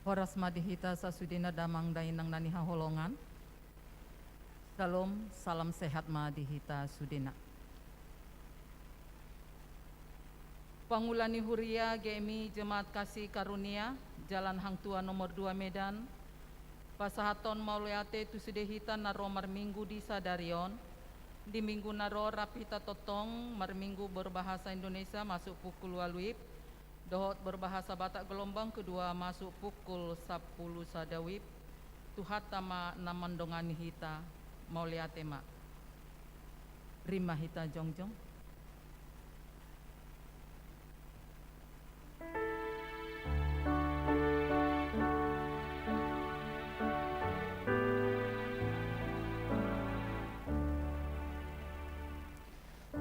Horas madihita sasudina damang dainang naniha holongan. Shalom, salam sehat madihita sudina. Pangulani Huria GMI Jemaat Kasih Karunia, Jalan Hang Tua nomor 2 Medan. Pasahaton mauliate tu sudehita naro marminggu di Sadarion. Di minggu naro rapita totong marminggu berbahasa Indonesia masuk pukul waluip. Dohot berbahasa Batak gelombang kedua masuk pukul 10 sadawip. Tuhat tama namandongani hita mauliate mak. Rima hita jongjong.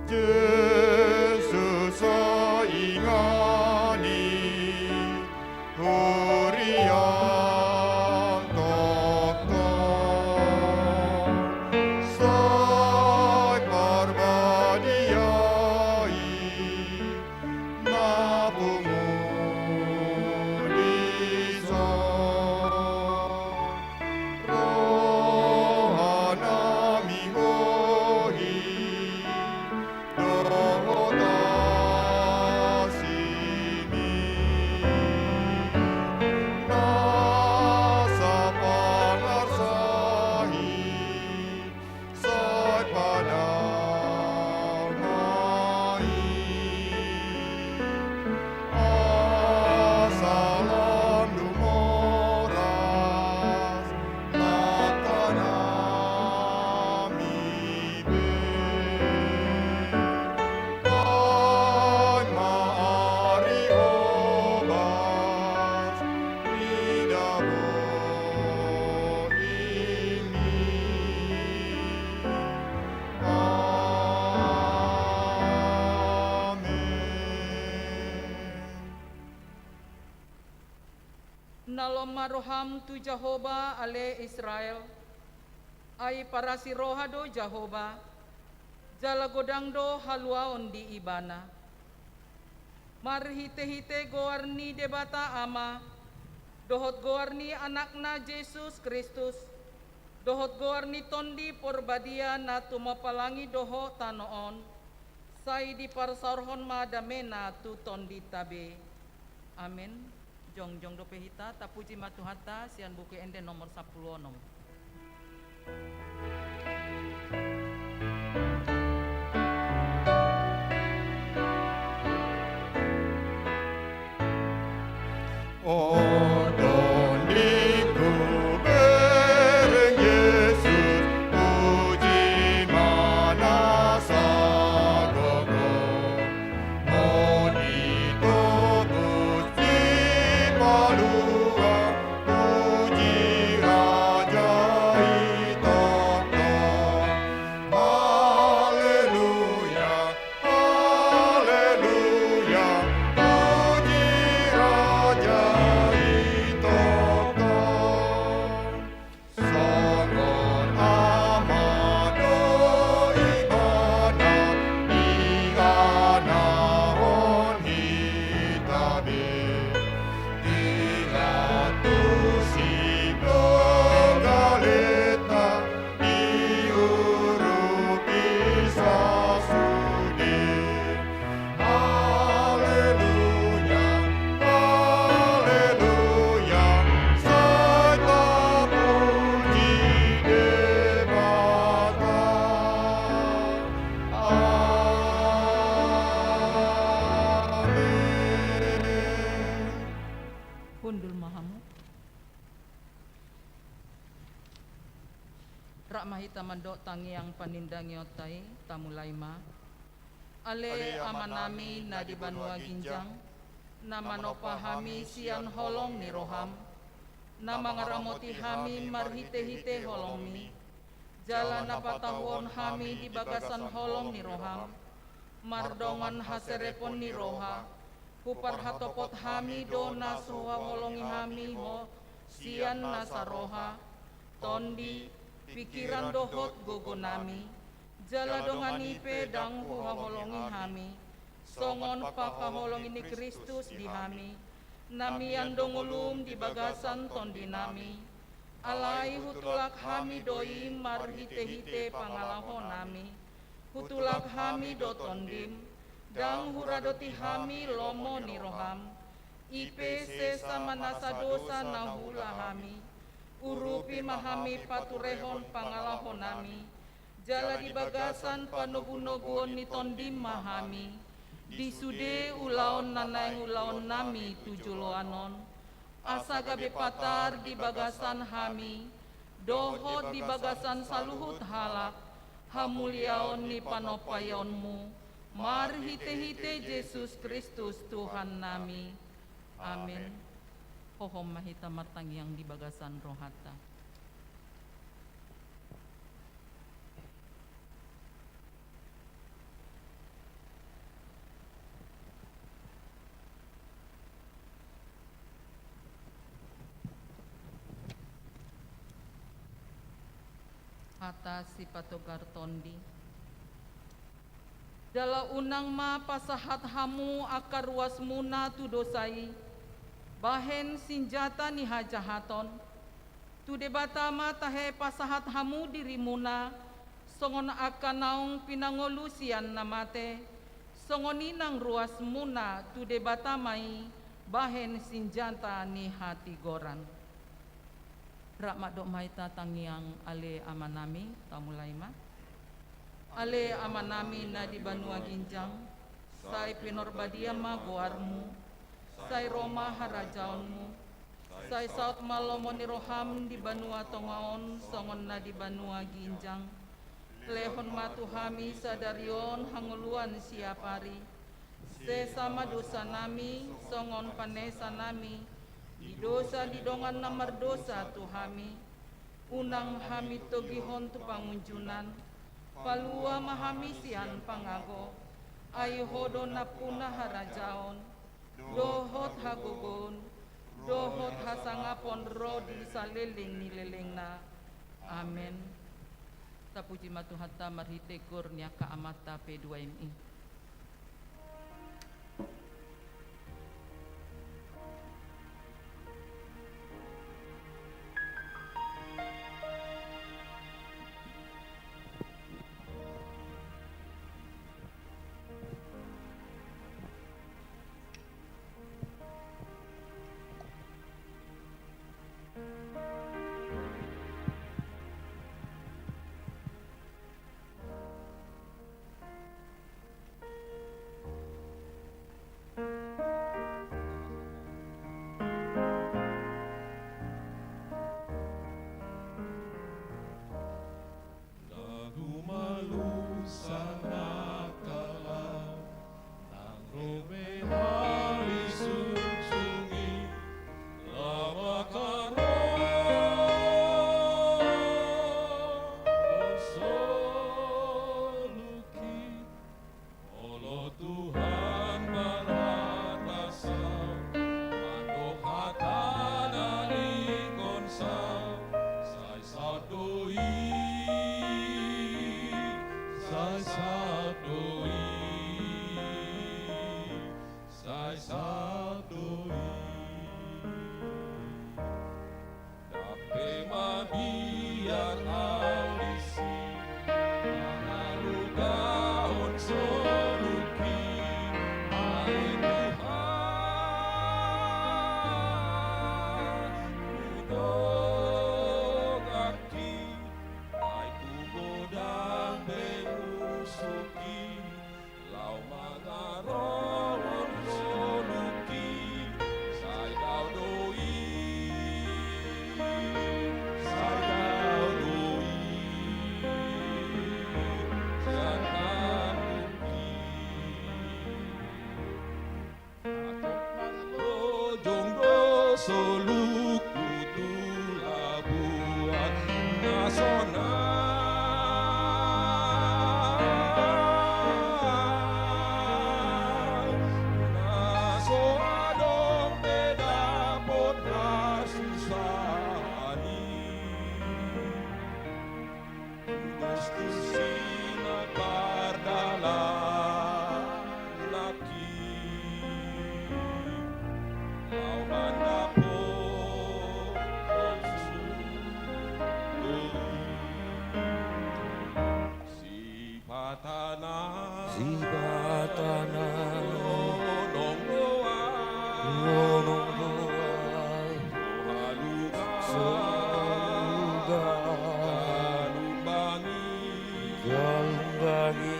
Yesus ingani huriang totong sai parbadiai napumulison rohana mihohi Nalom maroham tu Jehovah ale Israel, ai parasi rohado Jehovah, jala godangdo haluaon di ibana. Marhite-hite goarni debata ama, dohot goarni anakna Yesus Kristus, dohot goarni tondi porbadia na tumapalangi doho tanoon, sai di parsarhon madamena tu tondi tabe. Amin. Jongjong dope hita tapuji matuhata sian buku ende nomor 10 onom. Odoniku bereng Yesus puji manasa gogo monito puji palua puji raja itokto haleluya haleluya puji raja itokto songon amado ibana igana on hitabe Dilatusi galeta diurupi sasudi Haleluya Haleluya Saita puji debata Amin. Hundul mahamu. Rakmahita mandok tangiang panindangi otai tamulaima. Ale amanami na di banua ginjang. Na manopahami sian holong ni roham. Na mangaramoti hami marhite-hite holongmi. Jalan napatahwon hami di bagasan holong ni roham. Mardongan haserepon ni roha. Kupar hatopot hami do nasuha holongi hami ho sian nasaroha tondi pikiran dohot gogonami jala dongani pedang huha holongi hami songon pakaholongi ni Kristus di hami nami andongulum di bagasan tondinami, alai hutulak hami doi marhite-hite pangalahon nami, hutulak hami do tondim, dang huradoti hami lomo niroham, ipe sesa manasa dosa nahula hami, urupi mahami paturehon pangalahon nami, jala di bagasan panobu-nobuon ni tondim mahami, disude ulaon nanai ulaon nami tujuloanon, asa gabe patar di bagasan hami, dohot di bagasan saluhut halak, hamuliaon ni panopayonmu, marhite-hite Yesus Kristus Tuhan nami. Amin. Hohom mahita martangiang di bagasan rohata. Hata si patogar tondi. Dala unang ma pasahat hamu akar ruas muna tu dosai, bahen sinjata ni hajahaton, tu debatama tahe pasahat hamu dirimuna, songon akan naung pinangolusian namate, songoni nang ruas muna tu debatamai, bahen sinjata ni hati goran. Rakmak dok maita tangiang ale amanami tamulaima, ale amanami na di Banua Ginjang, sai pinorbadia ma goarmu, sai Roma harajaonmu, sai saut malomo ni roham di Banua Tongaon songon na di Banua Ginjang, lehon matuhami sadarion hanguluan siapari, sesama dosa nami songon panesa nami, di dosa di dongan namar dosa tuhami, unang hami togihon tu pangunjunan, palua mahami sian pangago, ayhodo napuna harajaon, dohot hagogon, dohot hasangapon ro di saliling nileleng na. Amen. Tapuji matuhata marhite kurnia kaamata P2MI. Soluk putula buat nasional, naso adong beda podra susani, Gustusina pardalan laki. Sibatana Nong doa Lonong doa Haluga Seluga Galumbangi Galunggangi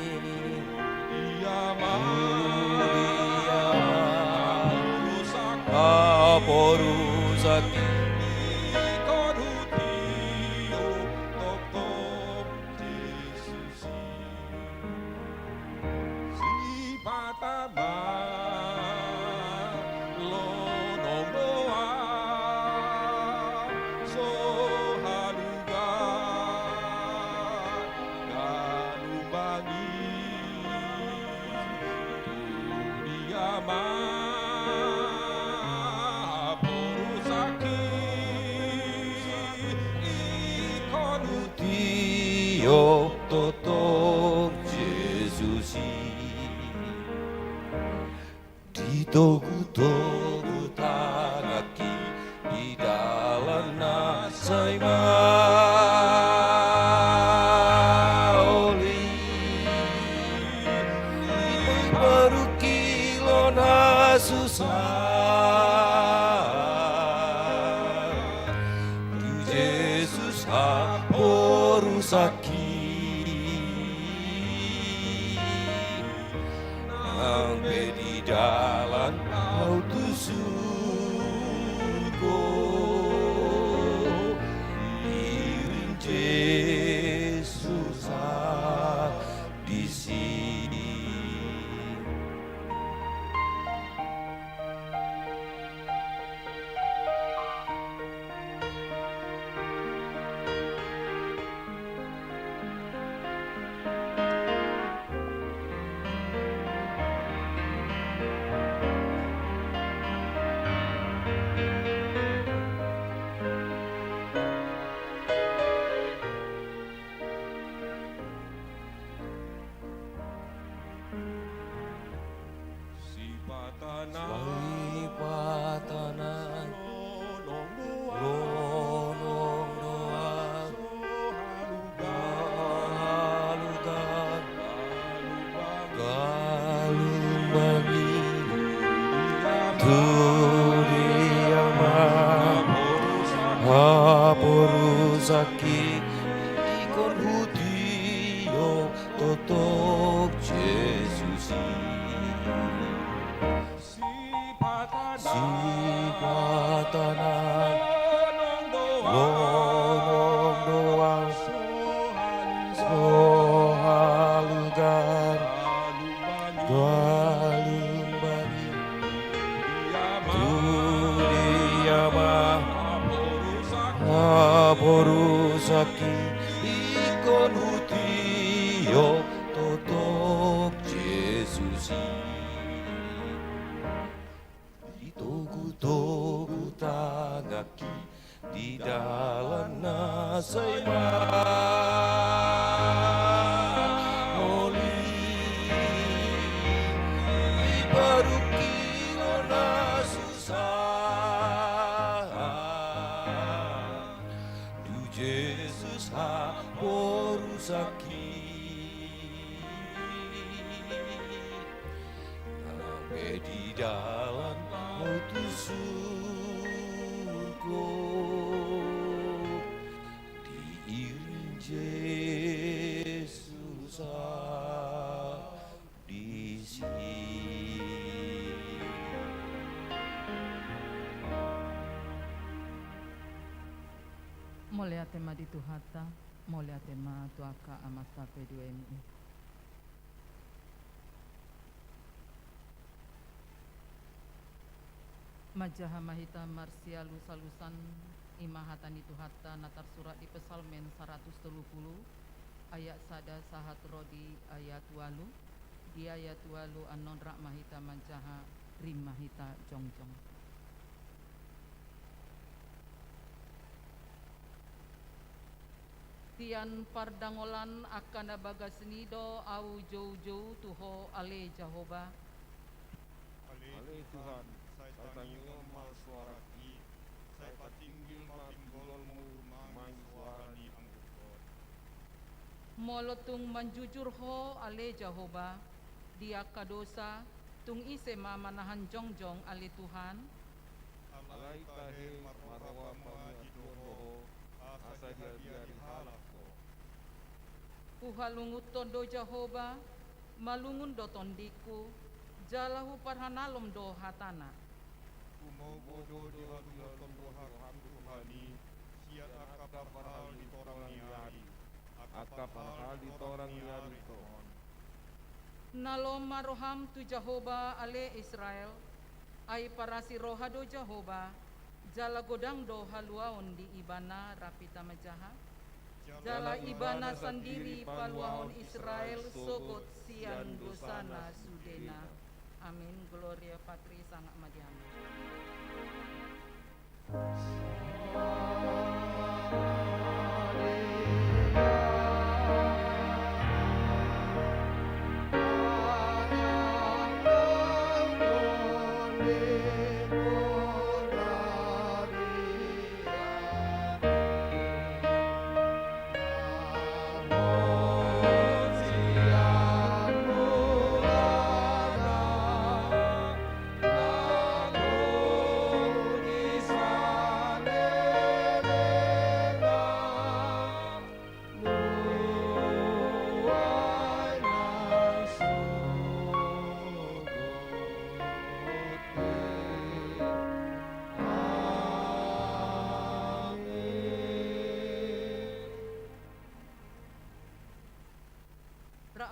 Aporusaki Tio totok Yesusi Ditogu-togu tangaki di dalam nasai maoli baru kilon susah Yesus porusaki Ambe di dalam autusuko Iring Yesus di sini Swipatanan Lonong doa Galugan Galumbangi Turiyama Aporusaki Ikon hutiyo totok Yesusi Sipatanan Lonong doang Sohalugan Galumbangi Turiyama Aporusaki Ikon hutiyo totok Yesusi Togu-togu tangaki di dalam nasai maoli baru kilon susah Du Yesus porusaki Ambe di dalam autusuko diiring Yesus di sini. Molea tema di Tuhata, molea tema tuaka amasta P2MI. Majaha Mahita Marsialu Salusan Imahatani Tuhata natar surat di Pesalmen 130 ayat sada sahat rodi ayat walu di ayat walu anon rak mahita majaha rim mahita jongjong. Tian pardangolan akan bagas nido au jou-jou tuho ale Jehovah. Ale Tuhan, saya tangyo mal suara ki, saya patinggil mapinggolmu mang suara ni anggukot. Molotung manjujur ho ale Jehovah. dia kadosa tung ise mamanahan jongjong ali Tuhan alai tahe marawa pamiatuan doho asa dia di halako uhalungut tondo Jehova malungun do tondiku jalahu parhanalom do hatana kumau bodo di halungan tombohak Tuhani siat akap hal di torang niari akap hal di torang niari tohon nalom maroham tu Jehova ale Israel ai parasi roha do Jehova jala godang do haluaon di ibana rapita majaha jala ibana sendiri paluahon Israel sogot sian dosana sudena. Amin. Gloria Patri Sangat Madiama.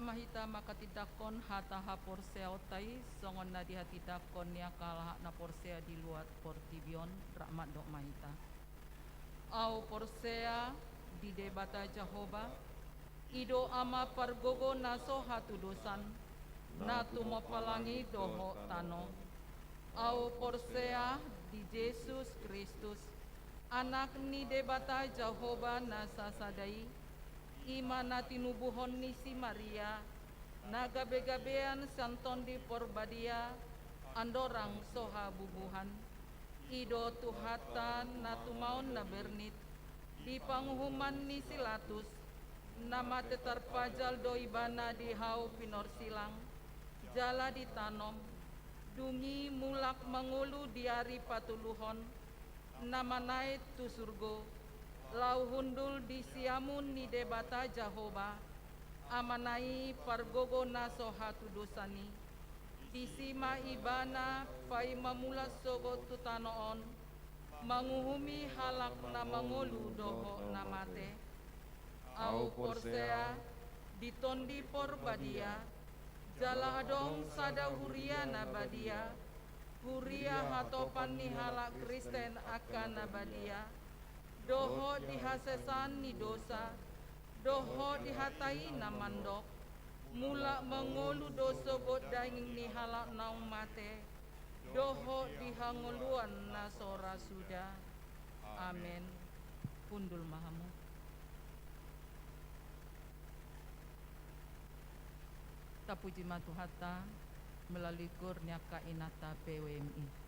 Mahita makatidakon hata haporseo tai songon na dihatidakon niya kalahak na porsea di luar portibion rahmat dok mahita au porsea di debata Jehova ido ama pargogo naso hatu dosan na tumopalangi doho tano au porsea di Yesus Kristus anak ni debata Jehova nasasadai imana tinubuhon ni si Maria nagabe-gabean santon di porbadia andorang soha bubuhan ido tuhatan na tumaon na bernit di panghuman ni silatus nama tetarpajal do ibana di hau pinorsilang jala ditanom dungi mulak mangulu diari patuluhon nama naik tu surgo lau hundul di siamun ni debata Jehova amanai pargogo naso hatu dosani disima ibana pai mamula sogo tutanoon manguhumi halak na mangolu doho namate au porsea ditondi porbadia jala adong sada huria nabadia huria hatopan ni halak Kristen akan nabadia doho dihasesan ni dosa, doho dihatai na mandok, mula mengolu doso godaing ni halak naung mate, doho dihangoluan na sora sudah. Amin. Pundul mahamu. Tapuji matuhata melalui kurnia kainata PWMI.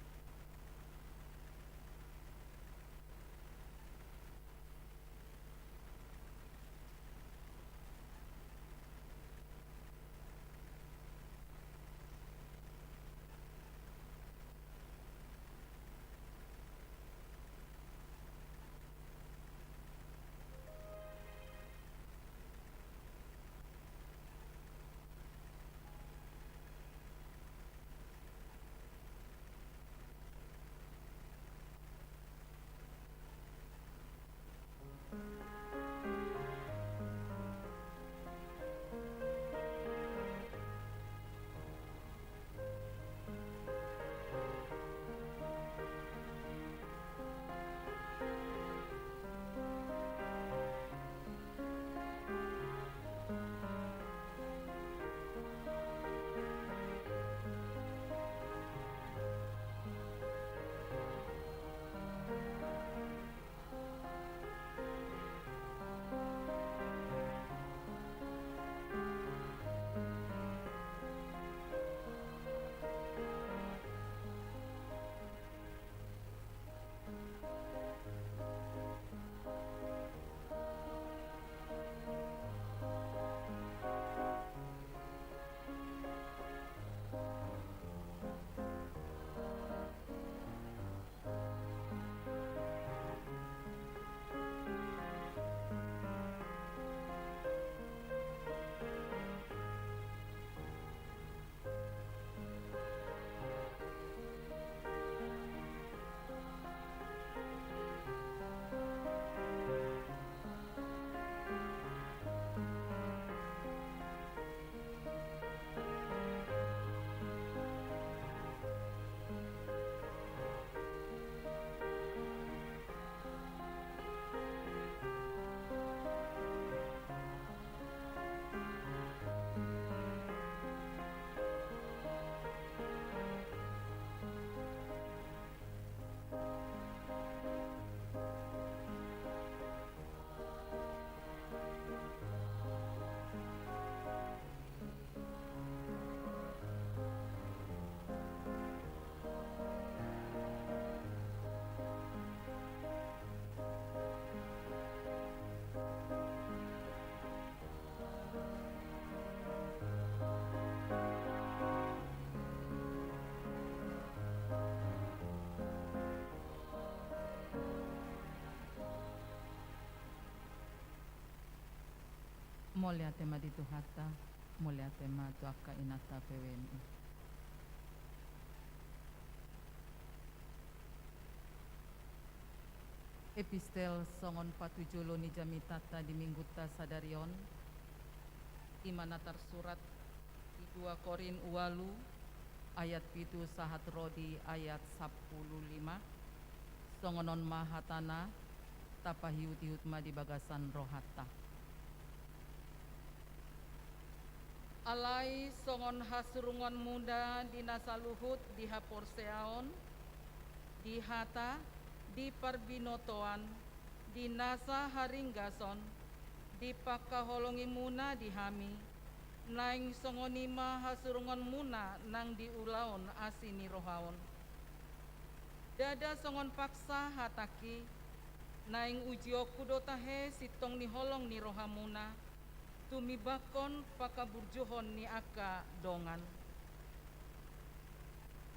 Molia tema di Tuhata, molia tema tuaka inata PWNI. Epistel songon patujulo ni jamitata di mingguta sadarion, imana tersurat di 2 Korin uwalu, ayat pitu sahat rodi ayat 15, songonon mahatana, tapahiut-hiut ma di bagasan rohata. Alai songon hasurungon muda di nasaluhut di haporseaon, di hata, di parbinotoan, di nasa haringgason, di pakaholongi muna di hami, naing songonima hasurungon muna nang di ulaon asini rohaon. Dada songon paksa hataki, naing ujio kudotahe sitong ni holong ni rohamuna, tumibakon pakaburjuhon ni aka dongan.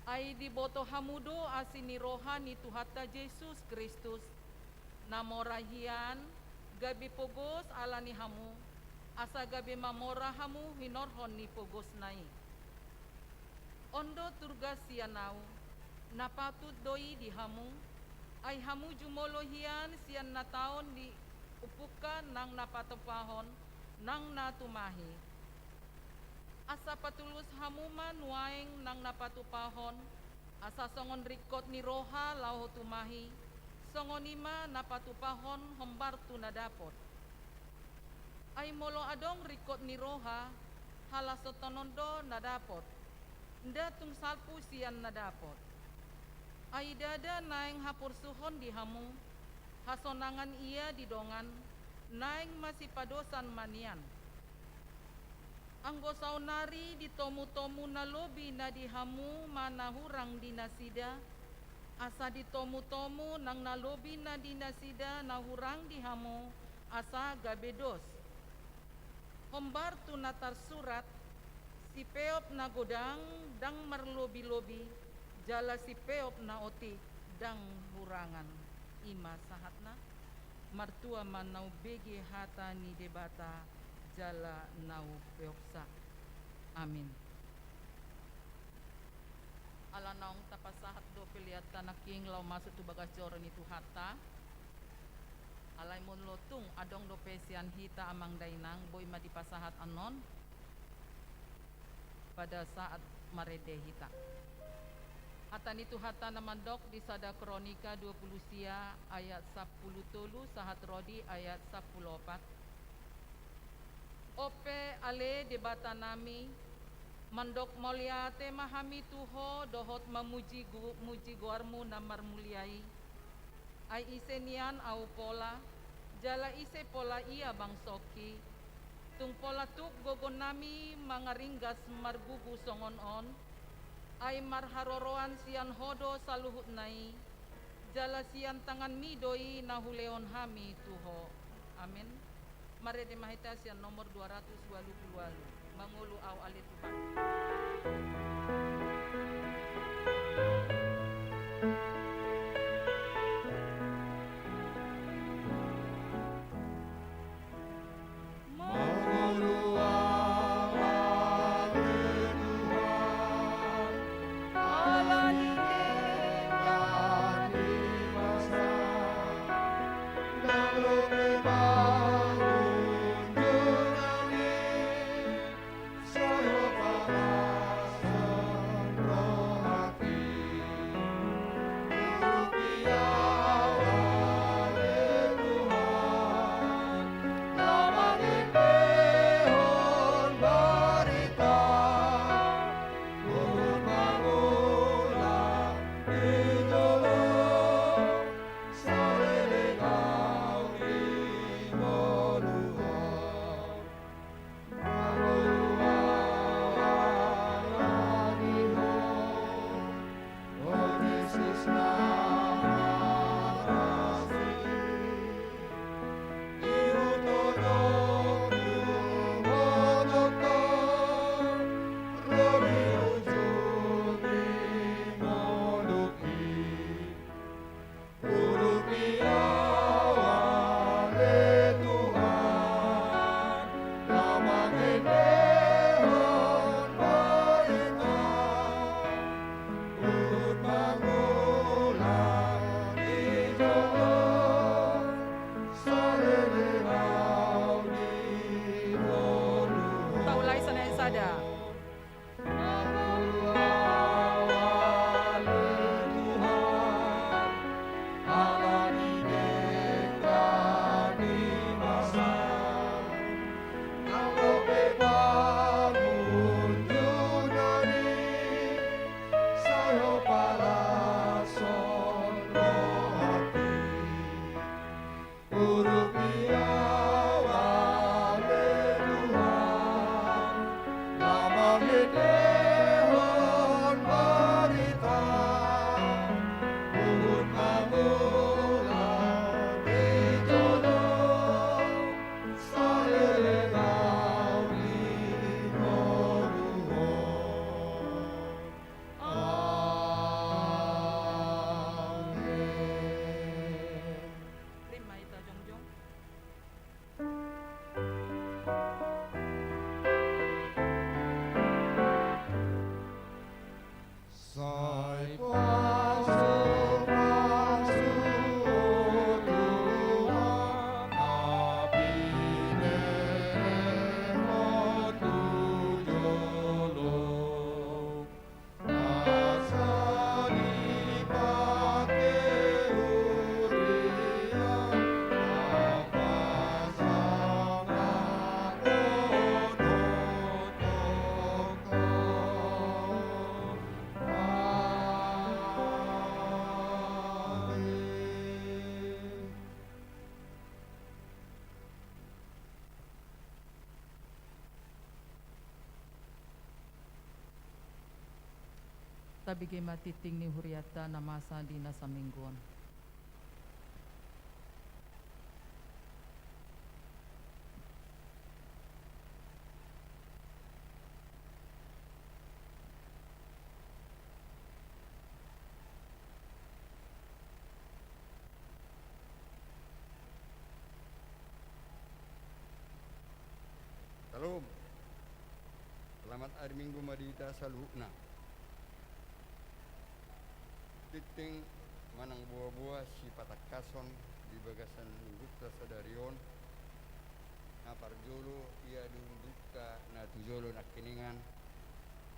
Ai di boto hamudo asini rohani Tuhata Yesus Kristus, namorahian gabi pogos alani hamu, asa gabi mamora hamu hinorhon ni pogos nai. Ondo turga sianau, napatut doi di hamu, ai hamu jumolohian sian na taon di upuka nang napatopahon, nang natumahi. Asa patulus hamuman waeng nang napatupahon, asa songon rikot ni roha lau tumahi, songonima napatupahon hombar tu nadapot. Ay molo adong rikot ni roha, halasotonondo nadapot, nda tung salpu sian nadapot. Ay dada naeng hapursuhon di hamu, hasonangan ia di dongan, naeng masih padosan manian. Anggo saunari di tomu-tomu na lobi na dihamu manahurang dinasida, asa di tomu-tomu nang nalobi na dinasida nahurang dihamu asa gabedos. Hombar tu natar surat, si peop na godang dang marlobi-lobi, jala si peop na oti dang hurangan. Ima sahatna, martua manau begi hata ni debata, jala nau peoksa. Amin. Ala naong tapasahat do pilihat tanaking lau masuk tu bagas joron itu hata. Alai mun lotung adong do pesian hita amang dainang boy madipasahat anon pada saat marede hita. Hatan itu hata namandok di sada kronika 20 sia ayat 10 tolu sahat rodi ayat 14. Ope ale debata nami mandok moliate mahami tuho dohot mamuji muji guarmu namar muliai ai isenian au pola jala ise pola ia bang soki tung pola tuk gogon nami mangaringgas margugu songon on ai marharoroan sian hodo saluhut nai jala sian tangan midoi nahuleon hami tuho. Amin. Mari dimahita sian nomor 222 mangulu au ali Tuhan. Solo para tabigi matiting ni huriata na masa di na sa mingguan. Salam. Selamat hari Minggu Madita Salukna. Titing manang buah-buah si patakason di bagasan Lungguta Sadarion. Na parjolo ia dunduka na tujolo na kiningan.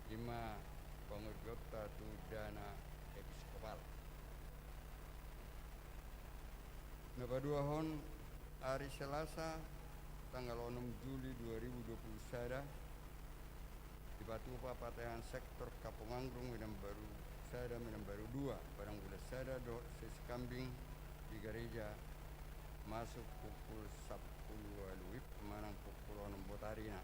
Lima pangurgota tu dana episkopal. Napaduahon hari Selasa tanggal 6 Juli 2021 di Batupa Patahan Sektor Kapunganggrung Minang Baru Sada Minang Baru 2 Barang Bulan Sada do Sesi Kambing di gereja masuk pukul 10 WIB manang pukul 6 Botarina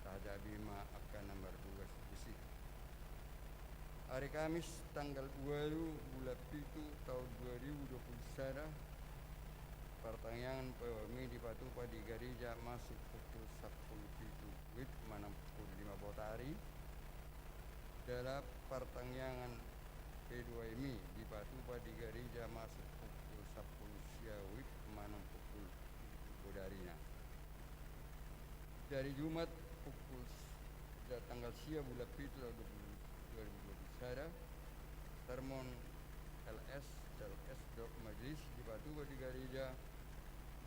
Raja Bima akan nomor 2 sisi. Hari Kamis tanggal 2 bulan 7 tahun 2021 pertanyaan PWMI di Patupa di gereja masuk pukul 10 WIB manang pukul 5 Botari. Dalam pertanyaan P2MI di Patupa di gereja masuk pukul 10 WIB manang pukul 7 Bodarina. Dari Jumat pukul tanggal sia bulan 7 tahun 2021 sermon LS Majelis di Patupa di gereja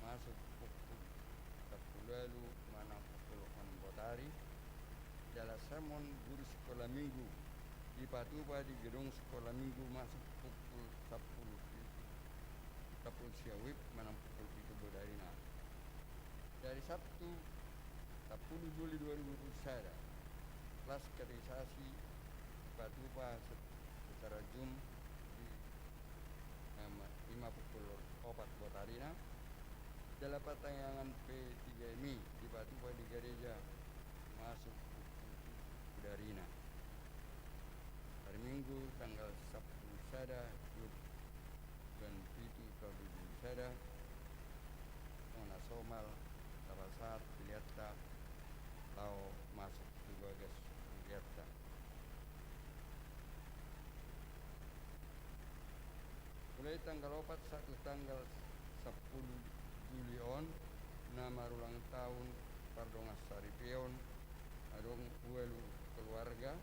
masuk pukul 10 lalu manang pukul 6 Botari. Dalam sermon guru sekolah minggu di Patupa di gedung sekolah minggu masuk pukul 10 siawib manang pukul 7 Bodarina. Dari Sabtu 10 Juli 2021 kelas katekisasi Patupa secara Zoom di 5 pukul 4 Botarina. Dalam pertanyaan P3MI di Patupa di gereja masuk pukul 7 Bodarina. Hari Minggu tanggal 10 Sada bulan 7 tahun 2021 Sada Mona Somal Tabasat Piliata Lau masuk di bagas Piliata. Mulai tanggal 4 satu tanggal 10 Juli on nama ulang tahun Pardongas Saripion adong uelu keluarga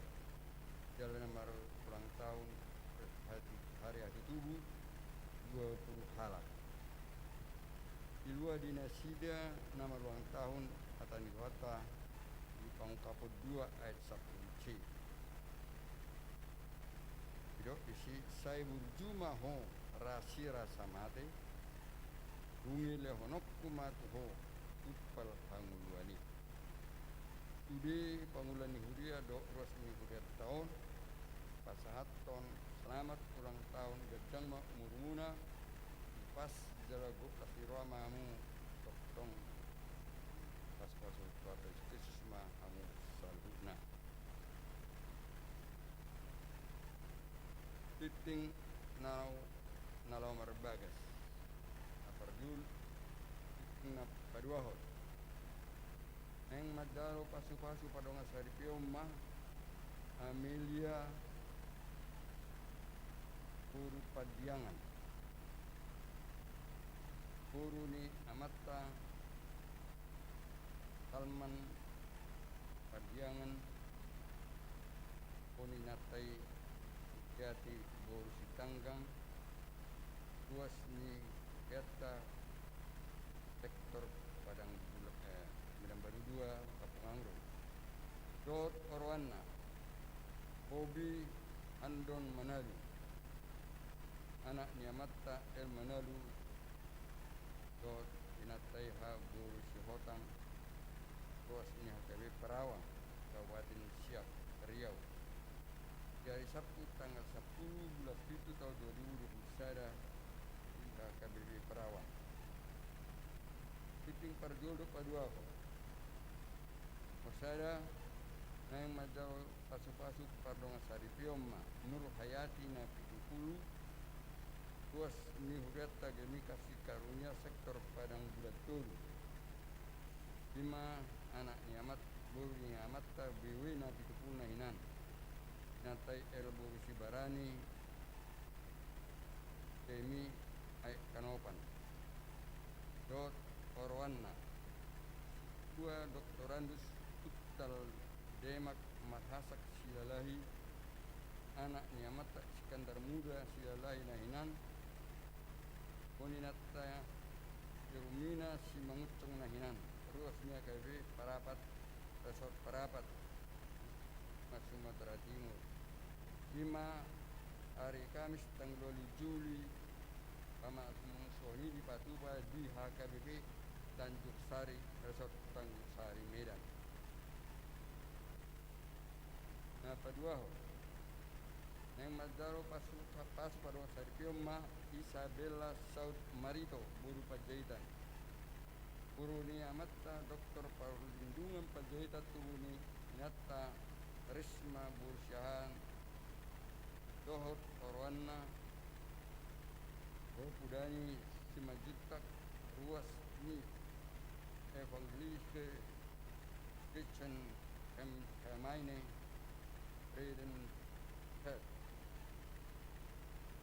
jalan nama ulang tahun hari hati tubuh 20 halak. Di luar dinasida nama ulang tahun Atani Wata di Pangkaput 2 ayat 1 C. Bidok isi saya burjuma ho rasi rasa mate bungile honok kumatu ho tupal panguluani. Today pangulani huria do ros ni huria tahun pasahat ton selamat ulang tahun gedang mak murmuna pas jalago kasiro mamu tong pas pasul kuata istisma amu salutna. Titing nalau marbagas aparjul na paduahot neng madaro pasu-pasu padongas Saripio mah Amelia Puru Padiangan Puru ni Amata Salman Padiangan Poni Natai Jati Boru Sitanggang Tuas ni Gata Sektor Padang Medan Baru 2 Kapunganggrung. Dot Orwana Hobi Andon Manalu anak Niamata El Manalu Dot Inatai Ha Guru Sihotang Tuas ini HKB Perawang Kabupaten Siak Riau. Dari Sabtu tanggal 10 bulan 7 tahun 2021 di KKBP Perawang. Titing Parjodo Paduaho. Masada Nang Majal pasu-pasu pardonga saripioma Nur Hayati na Pitupulu Tuas ni huriata gemi kasih karunia sektor Padang Bulat Tulu 5 anak niamat buru niamat ta biwi na Pitupulu na hinan natai el buru sibarani kemi ay kanopan dot orwanna 2 doktorandus Uttal Demak Mathasak Silalahi anak niamata Iskandar Muda Silalahi nahinan Koninatta Irumina Simangutung nahinan ruasnya KW Parapat Resort Parapat Mas Sumatera Timur 5 hari Kamis tanggal 2 Juli Pama Soni di Patuba di HKBP Tanjung Sari Resort Tanjung Sari Medan. Nah padua ho neng madaro pasu pada Sarpioma Isabella Saud Marito Buru Panjaitan Buru Niamata Dr. Perlindungan Panjaitan Tubuni Nyata Risma Bursyahan Dohot Orwana Pudani Simajutak Ruas Ni Evangelise Kitchen Kemaine Reden Head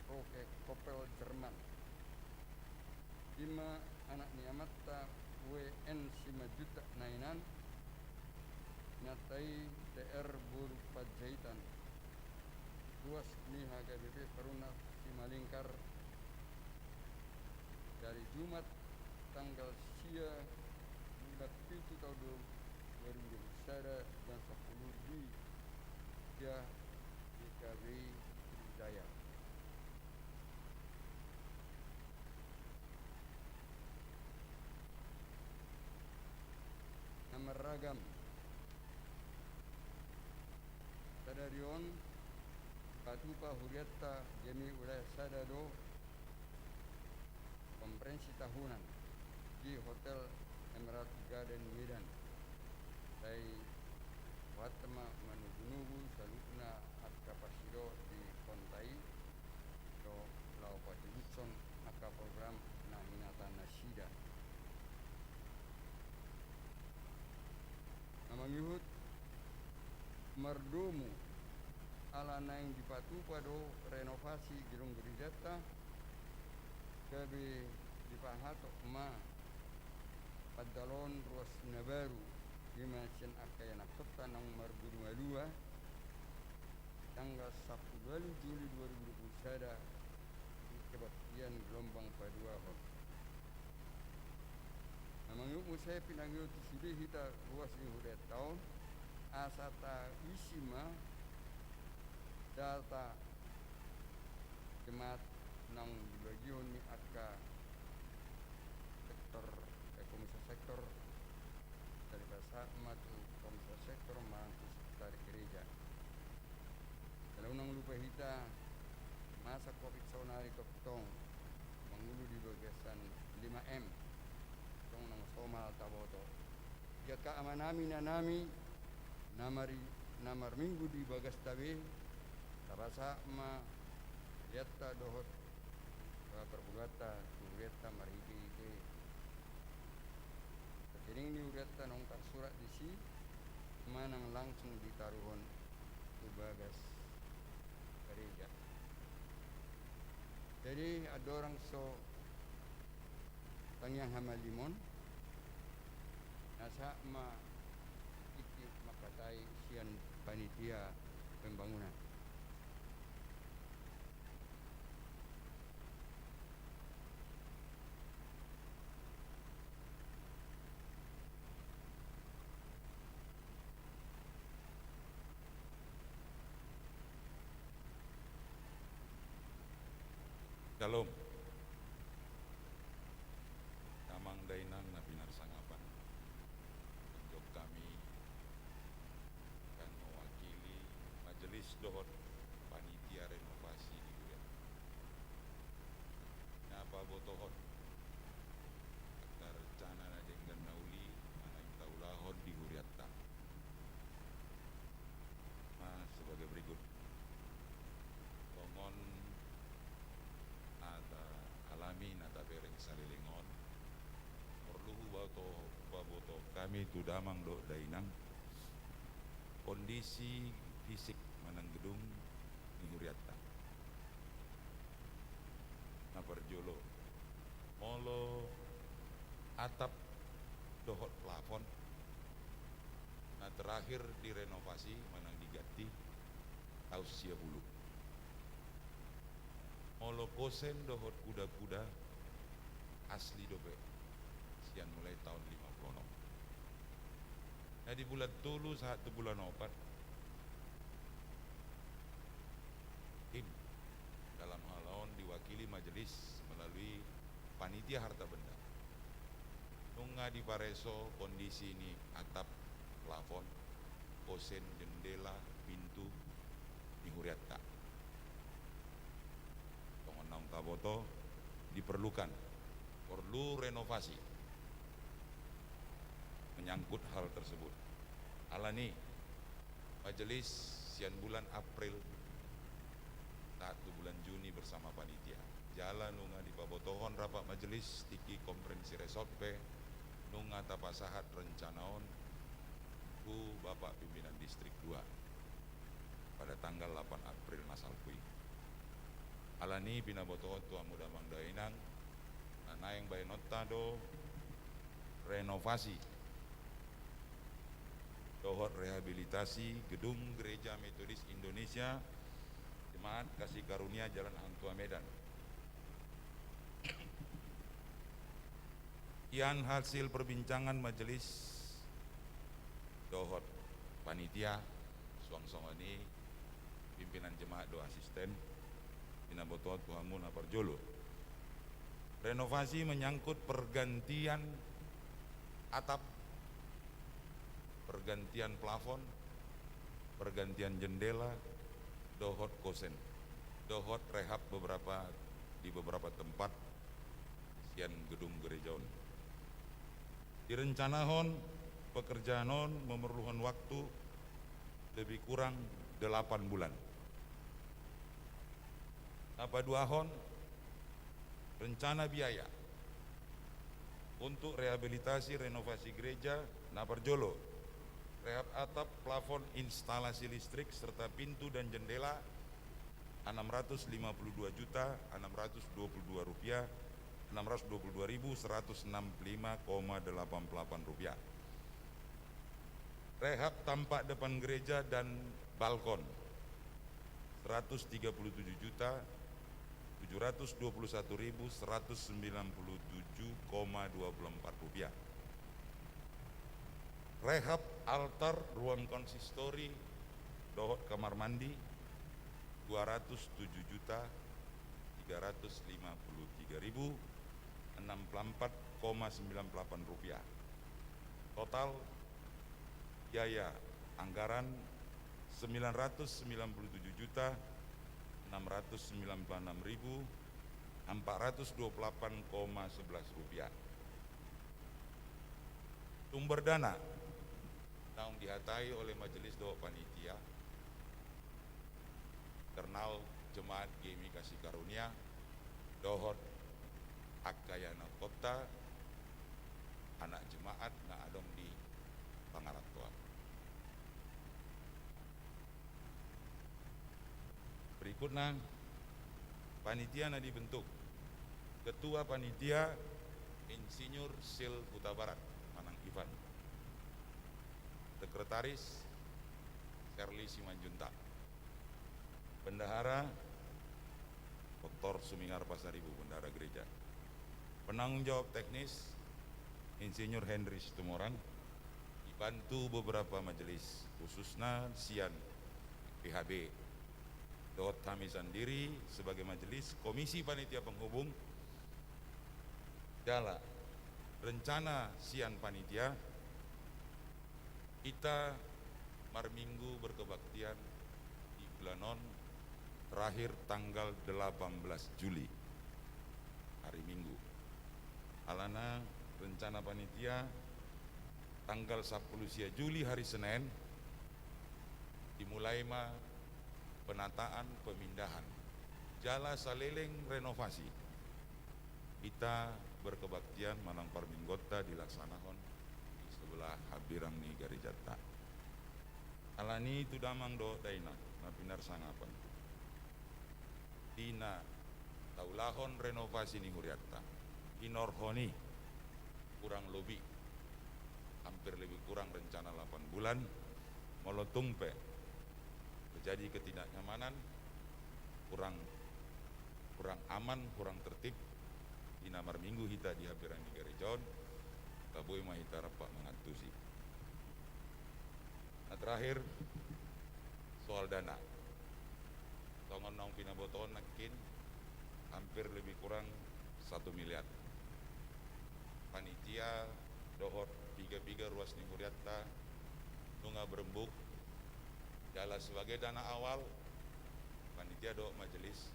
Roke Kopel Jerman 5 anak niamata WN Simajutak Nainan Natai TR Buru Panjaitan Ruas Ni HKBP Peruna Simalingkar dari Jumat tanggal sia bulan 7 tahun 2021 dan 10 di DKW Sriwijaya. Nama ragam Sadarion Patupa Huriatta Jami Wilayah Sadado konferensi tahunan di Hotel Emerald Garden Medan dari Watma Manugunugu Salutna Akka Pasiro di Kontai do Lau Pati Hudson Akka program Nahinata Nasida Namangihut Mardomu ala naing di Patupa do renovasi Gedung Geridata Kabi di Pahato Ma Padalon Ruas Nabaru Dimension Akaya Nakota nomor 22 tanggal 10 Juli 2021 di kebaktian gelombang padua hot. Namang yuk musai pinangyo tisili hita ruas ihudet tahun asata isima data jemaat nang bagian ni akka sektor komisi sektor dari bahasa matu komisi sektor mantu dari gereja kalau nang lupa hita masa covid sonari tong mengulu di bagasan 5M tong nang somal taboto jaka amanami nanami namar minggu di bagas tabe tabasa ma yatta dohot perbugata ureta mariki ike kering ni ureta nongkar surat di si manang langsung ditaruhon ke bagas gereja. Jadi ada orang so tangyang hamalimon nasa ma iki makatai sian panitia pembangunan. Shalom. Kamang dainang na pinarsangapan. Untuk kami akan mewakili Majelis Dohot Panitia Renovasi di Huriat. Napa botohot akta rencana na dengan nauli anak taulahon di Huriat ta. baboto kami tu damang do dainang kondisi fisik manang gedung ni huriatta na perjolo molo atap dohot plafon na terakhir direnovasi manang diganti tahun 90 molo kosen dohot kuda-kuda asli dobe sian mulai tahun 56. Nah di bulan tulu saat tu bulan opat tim dalam halaon diwakili majelis melalui panitia harta benda nunga di Pareso kondisi ini atap plafon kosen jendela pintu di huriatta tongonang kaboto diperlukan perlu renovasi menyangkut hal tersebut. Alani majelis sian bulan April satu bulan Juni bersama panitia jalan nunga di pabotohon rapat majelis tiki konferensi resolve nunga tapasahat rencanaon ku Bapak Pimpinan Distrik 2 pada tanggal 8 April nasalpui. Alani pinabotohon tua muda mangdainang naeng bae nota do renovasi dohot rehabilitasi gedung Gereja Metodis Indonesia Jemaat Kasih Karunia Jalan Hang Tua Medan. Kian hasil perbincangan majelis dohot panitia suang-suang ini pimpinan jemaat do asisten pinabotohon tuhamu na parjolo. Renovasi menyangkut pergantian atap, pergantian plafon, pergantian jendela, dohot kosen, dohot rehab di beberapa tempat sian gedung gerejaon. Direncanahon pekerjaanon memerlukan waktu lebih kurang 8 bulan. Apa duahon rencana biaya untuk rehabilitasi renovasi gereja Naparjolo, rehab atap, plafon, instalasi listrik serta pintu dan jendela 652.622 rupiah 622.165,88 rupiah. Rehab tampak depan gereja dan balkon 133.721.197,24 rupiah. Rehab altar ruang konsistori dohot kamar mandi 207.353.064,98 rupiah. Total biaya anggaran 999.696.428,11 rupiah. Sumber dana yang dihatai oleh majelis doa panitia internal jemaat GMI Kasih Karunia dohot akayana kota anak jemaat na adong di Pangaratoa. Berikutnya panitia na dibentuk. Ketua panitia Insinyur Sil Huta Barat Manang Ivan. Sekretaris Sherly Simanjuntak. Bendahara Dr. Sumingar Pasaribu, Bendahara Gereja. Penanggung jawab teknis Insinyur Henry Situmorang. Dibantu beberapa majelis khususnya Sian PHB Dot kami sendiri sebagai majelis komisi panitia penghubung dalam rencana Sian panitia kita marminggu berkebaktian di bulanon terakhir tanggal 18 Juli hari Minggu. Alana rencana panitia tanggal 10 Juli hari Senin dimulai penataan pemindahan jala saleleng renovasi kita berkebaktian manang parminggota dilaksanakan di sebelah habirang ni gereja ta. Alani itu damang do daina na pinar sangapan. Dina taulahon renovasi ni huriatta. Inorhoni kurang lebih hampir lebih kurang rencana 8 bulan molotungpe terjadi ketidaknyamanan, kurang aman, kurang tertib di namar minggu hita di habiran di gerejon tabui mah hita rapat mengatusi. Nah terakhir soal dana tongon naung pinaboton nakin hampir lebih kurang 1 miliar. Panitia dohor piga ruas ni huriatta nunga berembuk jala sebagai dana awal panitia do majelis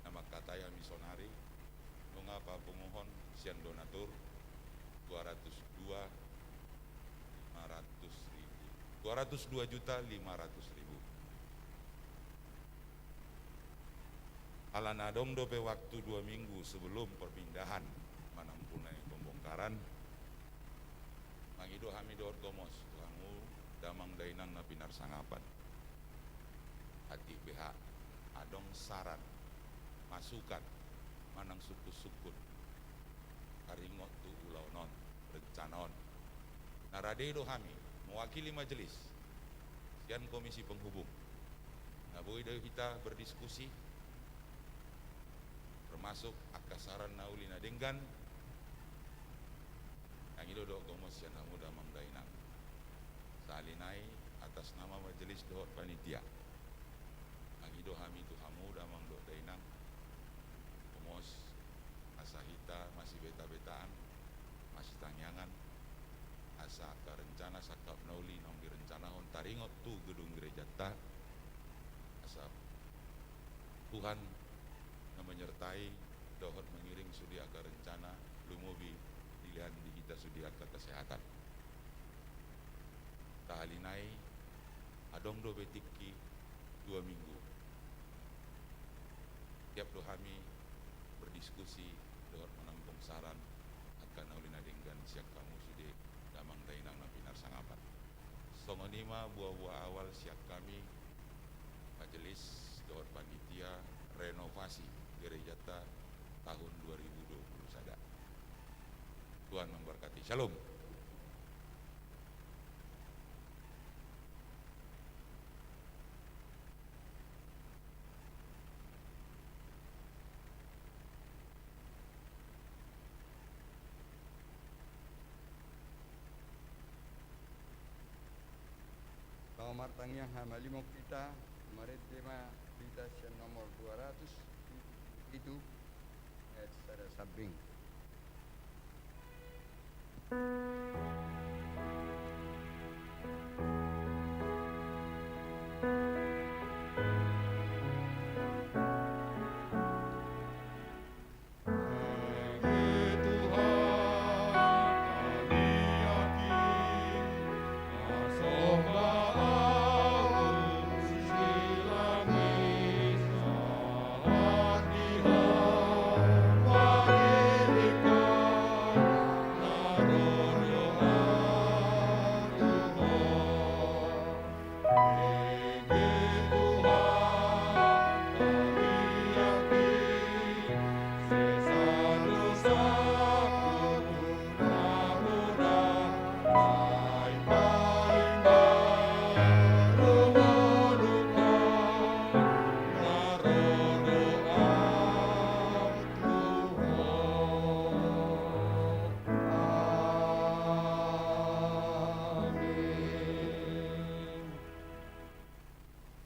nama kataya misionari nunga papunguhon sian donatur 202.500.000 alanadong dope waktu 2 minggu sebelum perpindahan manampunai pembongkaran mangido hamidor gomos tuhangu damang dainang na pinar sangapan hati BH adong saran masukan manang sukun karingot tu ulau non rencanaon narade do hami mewakili majelis sian komisi penghubung naboi dari kita berdiskusi termasuk akasaran naulina denggan yang itu do gomos sian hamu damang dainang salinai atas nama majelis dohot panitia yang itu hami tu hamu damang do dainang gomos asahita masih beta-betaan masih tangyangan asa ka rencana sakap nauli nong direncana hon taringot tu gedung gereja ta asa Tuhan yang menyertai dohot mengiring sudi aka rencana lumubi dilihan di kita sudi aka kesehatan tahalinai adong do betiki 2 minggu tiap do hami berdiskusi dohot menampung saran akan naulina denggan siak kamu sudi damang dainang na pinar sangapan songonima buah-buah awal siak kami majelis dohot panitia renovasi gereja ta tahun 2020 sada. Tuhan memberkati. Shalom. Nomor tangnya hamalimok kita kemarin tema kita sian nomor 200 itu secara samping.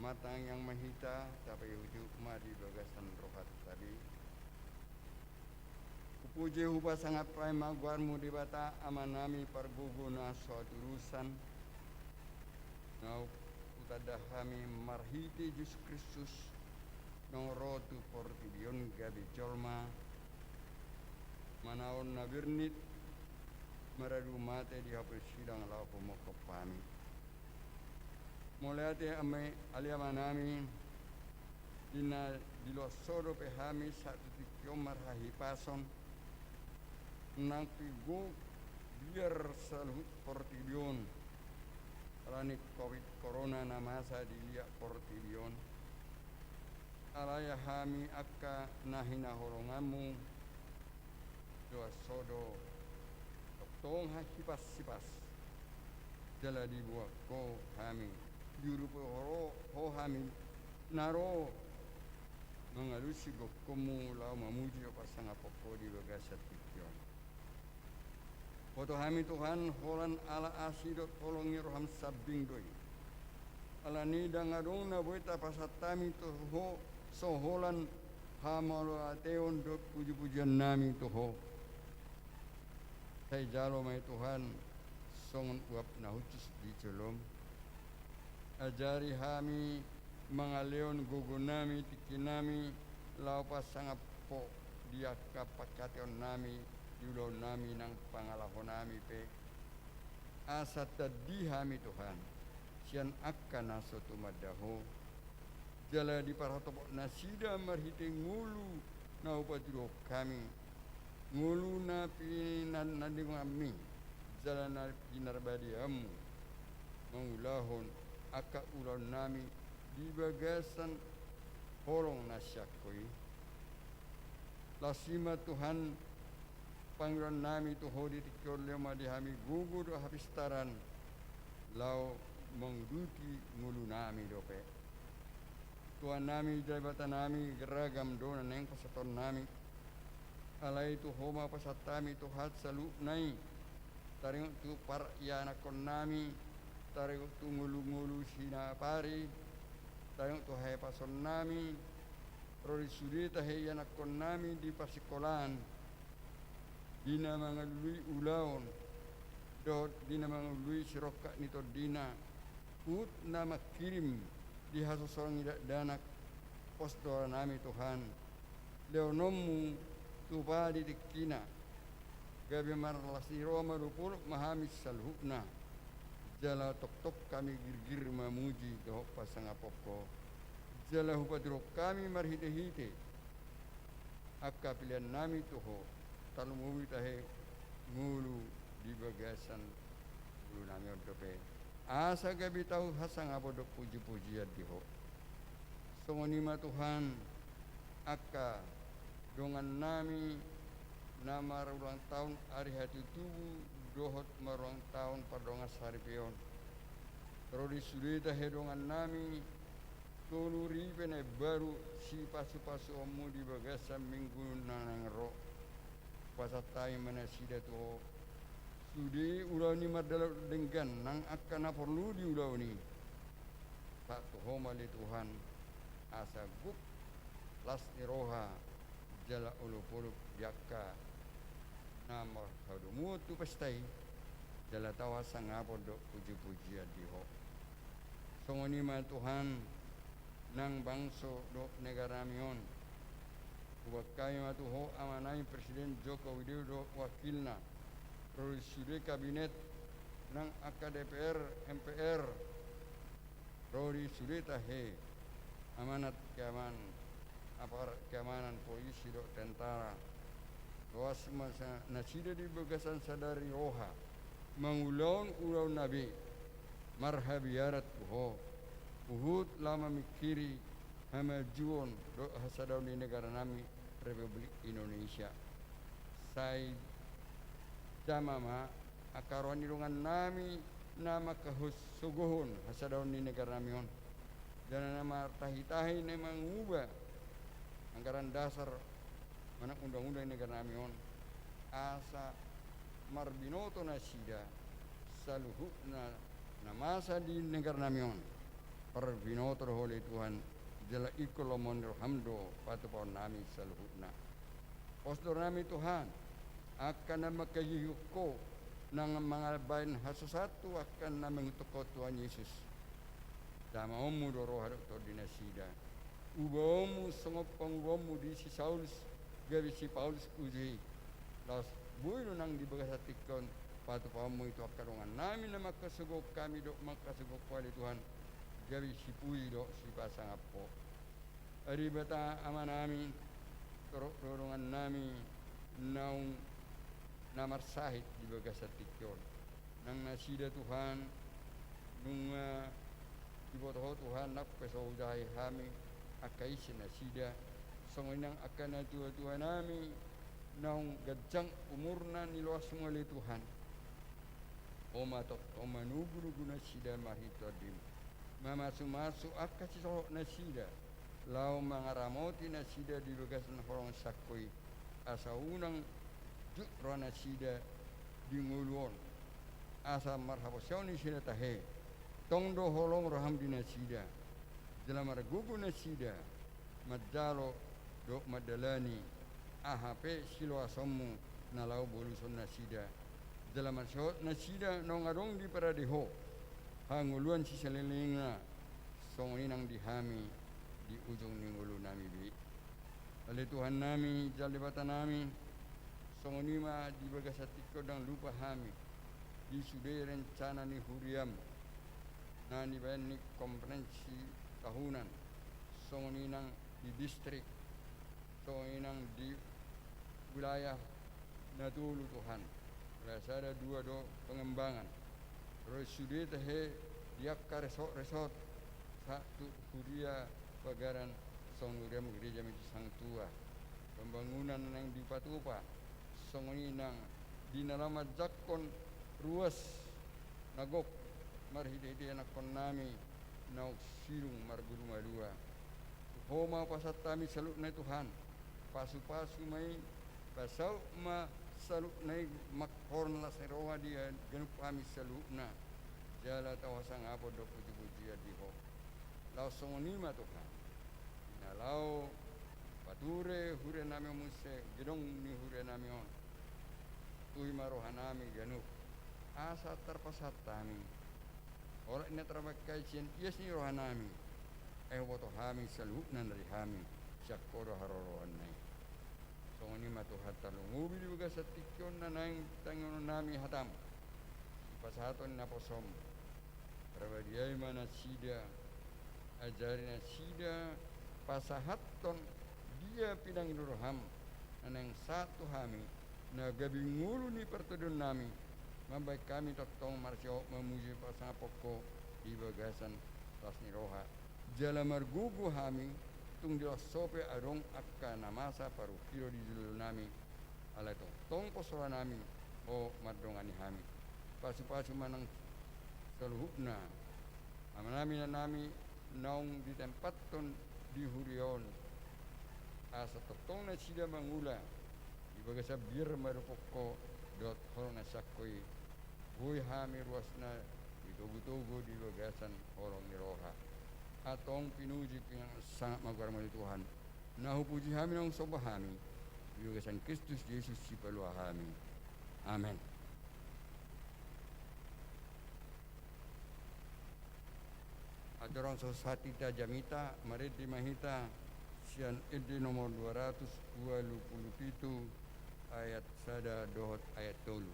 Matang yang mahita capai ujung madi bagasan rohat tadi. Puji huba sangat pai maguarmu di bata amanami parguguna suatu urusan. Nau utadahami marhiti Yesus Kristus nong rotu portibion gabi jolma manaon nabirnit meradu mate di hapus sidang lau pemokop pami. Mulai ate ame aliamanami dina dilosodo pehami satu tikiom marhahi pason nang pigo biar selalu portilion alani covid corona na masa dilia portilion alaya hami akka nahina horongamu doa sodo tong hipas sipas jala dibuat ko hami juru ho hami naro mengalusi gokomu lau mamuji pasang apoko di bagasat pikion. Foto hami Tuhan holan ala asidot tolongi roham sabing doi. Ala nida ngadong na boita pasatami toho soholan hamalo ateon dok puji-pujian nami toho. Saya jalo mai Tuhan songon uap nahutus di celom. Ajari hami mangaleon gogo nami tiki nami lau pasangapo dia kapakation nami yulo nami nang pangalahon nami pe asa tadi hami Tuhan sian akan naso tumadaho jala di paratopok nasida marhite ngulu na upatiro kami ngulu na pinan nadingami jala na pinarbadiamu mengulahon aka ulon nami di bagasan holong nasyakoi lasima Tuhan panggilan nami tuho di tikor lema di hami gugur hapistaran lau mengduti ngulu nami dope Tuhan nami jabatan nami geragam dona neng pasaton nami alai tuho ma pasatami tuhat salu nai taring tu par yana kon nami taring tu ngulu-ngulu sina pari taring tu hai pason nami rori sudita hai yana kon nami di pasikolan dina mangalui ulaon dot dina mangalui siroka nito dina ut nama kirim di hasosorong idak danak postora nami Tuhan leonomu tupa di dikina gabi marlasi roma rupul mahamis salhukna jala tok-tok kami gir-gir mamuji dohok pasang apoko jala hupadirok kami marhite-hite akka pilihan nami tuho talumuwi tahe ngulu di bagasan ngulu nami odope asa gabi tahu hasang apodok puji-pujian diho songonima Tuhan akka dongan nami nama ulang tahun hari hati tubuh dohot maruang tahun pardonga saripion rodi sudita hedongan nami tolu ribene baru si pasu-pasu omu di bagasan minggu nanang ro pasatai mana sida tu sudi ulau ni mardala denggan nang akan perlu di ulau ni tak tuho mali Tuhan asa gup las iroha jala ulupuluk yakka nama hadumu tu pastai jala tawasa ngapo dok puji-pujian diho songoni ma Tuhan nang bangso dok negara mion wakai ma tuho amanai Presiden Joko Widodo wakilna Rori kabinet nang aka DPR MPR Rori sude tahe amanat keaman aparat keamanan polisi dok tentara was masa nasida di bagasan sadari roha mangulaun ulau nabi marhabiarat tuho uhud lama mikiri hama juon do hasadau di negara nami Republik Indonesia sai jamama akaron irungan nami nama kahus suguhun hasadau di negara nami on dan nama tahi-tahi memang ubah anggaran dasar mana undang-undang negara nami on asa marbinoto nasida saluhukna namasa di negara nami on perbinoto oleh Tuhan jala ikolomon hamdo patupon nami saluhukna postor nami Tuhan akan nama kayuko nang mangalbain hasosatu akan nama toko Tuhan Yesus dama omu doro harap tordinasida ubomu songop panggomu di si Saulus gabi si Paulus uji las buino nang di bagasatikon patupamu itu akarongan nami nama kasugok kami dok makasugok kuali Tuhan gabi si puji dok si pasang apo aribata amanami dorongan nami naung namar sahid di bagasa tikyon nang nasida Tuhan nunga dibotoho Tuhan nak pesaudahi kami akai sinasida songinang akan tua nami naung gajang umurna niluas ngoli Tuhan oma tok oma nugu nasida mahito dim mamasu akasi sohok nasida lau mangaramoti nasida di bagasan horong sakoi asa unang jutro nasida di nguluon asa marhabosyoni sida tahe tongdo holong roham di nasida dalam gugu nasida madalo dok madalani ahape silo asomu nalau boluson nasida dalam syot nasida nongarong di paradeho hanguluan si selelinga songinang dihami di ujung ninggulu nami bi oleh Tuhan nami jalibatan nami songonima di bagasatiko dan lupa hami di sudai rencana ni huriam nani bayan ni konferensi tahunan songoninang di distrik songoninang di wilayah natulu Tuhan rasa ada dua pengembangan terus sudai teh diakar resort satu huria pagaran sonuriam gereja Misi Sang Tua pembangunan yang di Patupa songoninang di nalama jakon ruas nagok marhide nakon nami nauk silung marguru malua homa pasat kami salut na Tuhan pasu mai pasau ma salut na makhorn la seroa dia genup kami salut na jala tawasang apo do puji-puji diho lau songonima Tuhan lau pature hure nami muse gedong ni hure nami on tui marohanami genup asa terpasat kami orang ini terbakai cien yes ni rohanami woto hami salukna dari hami syakoro haroroan nai songonima Tuhan talungubi di baga satikyon na naing tangon nami hatam pasaton na posom rabadiay mana sida ajarin sida pasahaton dia pinang nurham anang satu hami na gabingulu ni pertudun nami mambaik kami toktong marsyo memuji pasapoko di bagasan tasni roha jala margugu hami tung dia sope arong akka namasa paru kilo di julul nami ala toktong posola nami o mardongani hami pasu manang seluhupna amanami na nami naung di tempat ton di hurion asa toktong na sida mangula di bagasa bir marupoko dot horong na sakoi hui hami ruasna ditugu-tugu di bagasan horong ni roha atong pinuji pinang sangat magaramali Tuhan nahu puji hami nang soba hami di bagasan Kristus Yesus si palua hami amen. Adoran Sosatita Jamita Mariti Mahita Sian Edi nomor 227 ayat sada dohot ayat tolu.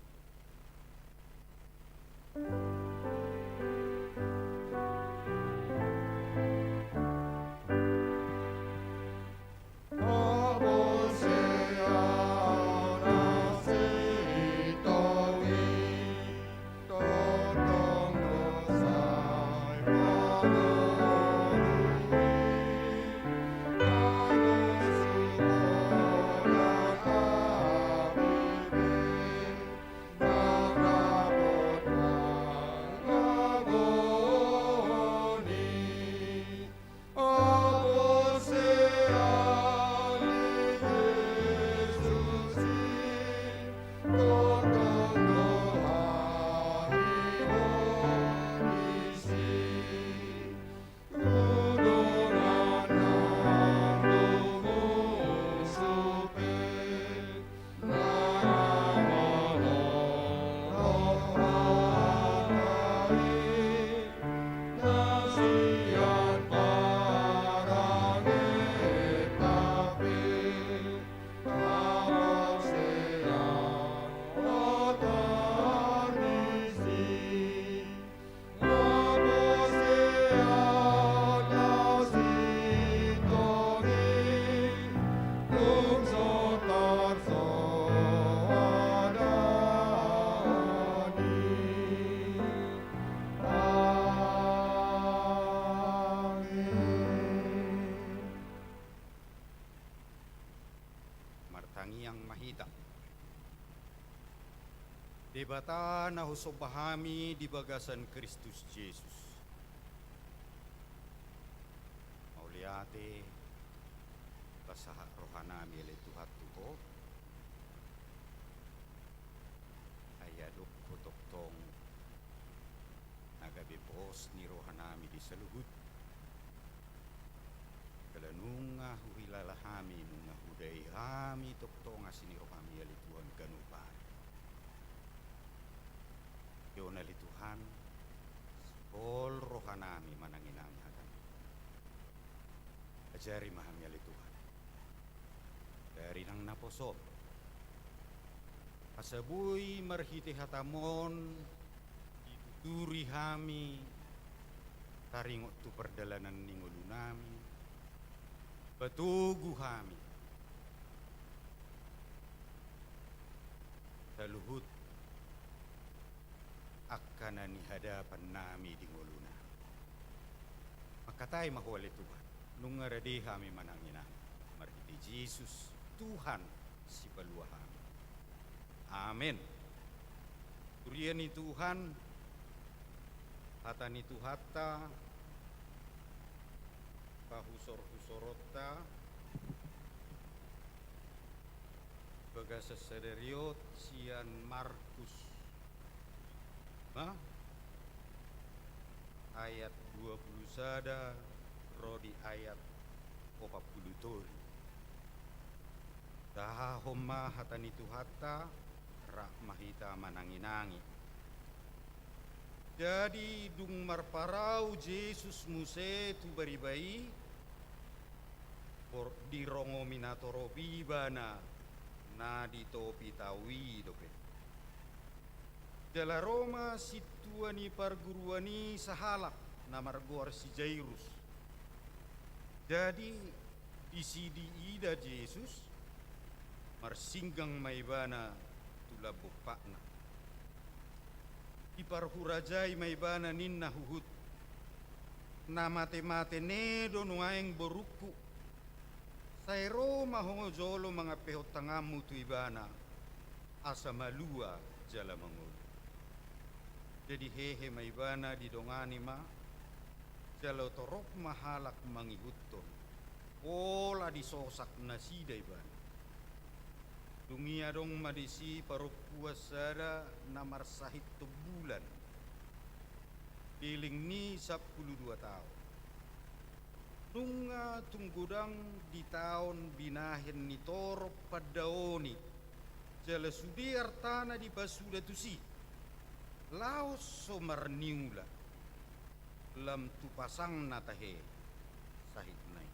yang mahita. Debata na husobahami di bagasan Kristus Yesus. Mauliate basaha rohanami ele Tuhan Tuho. Ayadok kotoktong nagabibos ni rohanami di saluhut. Kalanunga huhilalahami nunga huday hami toktong asini rohami ali Tuhan ganupar. Yon ali Tuhan all rohanami mananginami hagan. Ajari mahami ali Tuhan. Dari nang naposo. Asabuy marhiti hatamon dituturi hami taringot tu perdalanan ningulu nami. Batugu hami taluhut akan ni hadapan nami di nguluna. Makatay mahuali Tuhan nung ngaradi kami manangina marhiti Jesus Tuhan si balua kami. Amin. Turian ni Tuhan hata ni Tuhata pahusor-husorota bagasa saderiot sian Markus ayat 20 sada rodi ayat 40 tori dahahoma hatani Tuhata rak mahita mananginangi. Jadi dung marparau Yesus muse tu baribai por di rongo minatoro bibana na di topi tawi dope. Jala Roma situani parguruani sahalak na margor si Jairus. Jadi di sidi ida Yesus marsinggang maibana tula bupakna. Iparhurajay maibana ninna huhut na mate-mate nedo nuaeng boruku sayro mahongojolo mga pehot tangamu tu ibana asa malua jala mangul. Jadi hehe maibana didongani ma jalo torok mahalak mangihutton ola disosak nasida ibana. Dungia dong madisi parok puasada namar sahit bulan. Piling ni 12 tahun. Nunga tunggudang di tahun binahin ni torop padaoni. Jala sudi artana di basuda tusi. Laos somarniula. Lam tupasang natahe sahit nai.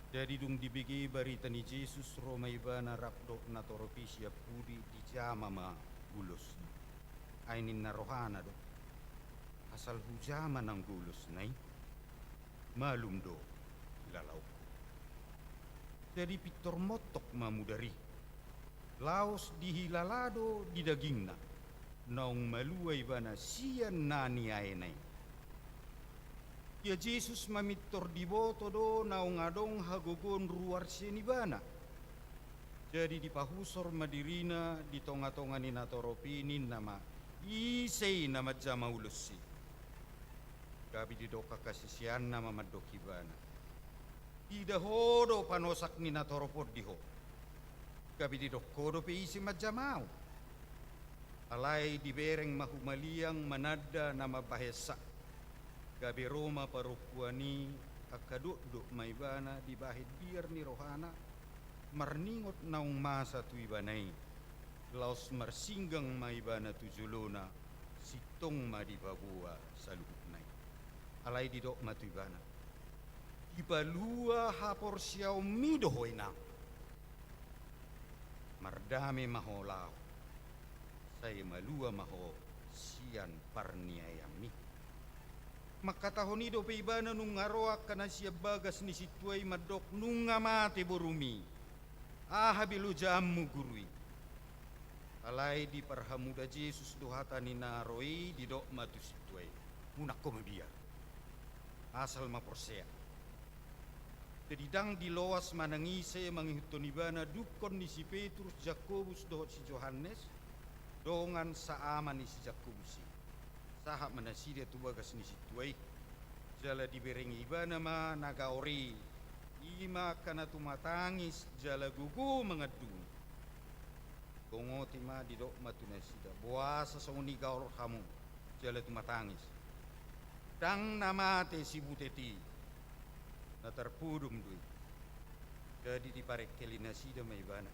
Jadi dung dibigi barita ni Jesus Roma ibana rapdok na toropisia pudi di jama ma gulos. Ainin na rohana do. Asal hujama ng gulos nai. Malum do lalaw. Jadi pitor motok mamudari. Laos dihilalado di daging na. Naong maluay ibana siyan nani aenay. Ya Jesus mamitor diboto do naong adong hagogon ruar senibana. Jadi dipahusor madirina di tonga-tonga ni natoropinin nama isay na madjama ulosi. Gabi di doka kasisian nama madokibana. Ida hodo panosak ni natoropod diho. Gabi di dokodo pe isi madjamau. Alay di bereng mahumaliang manada nama bahesa. Gabi Roma parukuani akaduk-duk maibana di bahid biar ni rohana marningot naung masa tu ibanay laos marsinggang maibana tu julona sitong madibabua sa luhut nay alay di dok matu ibana ibalua hapor siyaw midohoy na mardami maholaw say malua maho siyan parniayami. Makatahonido pa iba na nung ngaroak ka na siya bagas ni situay madok nung ngamate borumi. Ahabilu jamu gurui. Alay di parhamuda Jesus dohata ni naroi di dok matu situay. Munak ko mabiya. Asal maporsea. Dedidang diloas manangise mangihutun dukon ni si Petrus, Jakobus dohot si Johannes, dongan saama ni si Jakobus. Sahap manasida tu bagas ni si tuai. Jala diberengi ibana ma nagaori. Ima kana tumatangis jala gugu mengadu. Kongoti ma didok matunasida. Buasa sa unigaor kamu. Jala tumatangis. Dang namate si buteti. Na terpudum dui. Jadi diparek kelinasida ma ibana.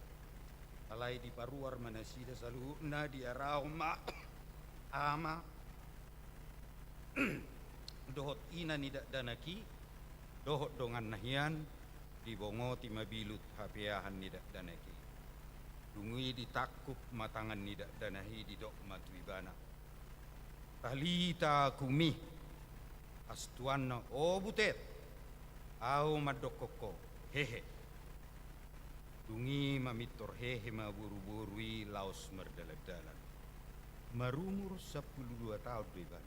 Alai di paruar manasida salu na di arau ma ama dohot ina nidak danaki dohot dongan nahian dibongoti mabilut hapiahan nidak danaki dungui ditakup matangan nidak danahi didok matuibana talita kumi astuanna o butet au madokoko hehe dungi mamitor hehe maburu-burui laos merdalag-dalag marumur 12 tahun beban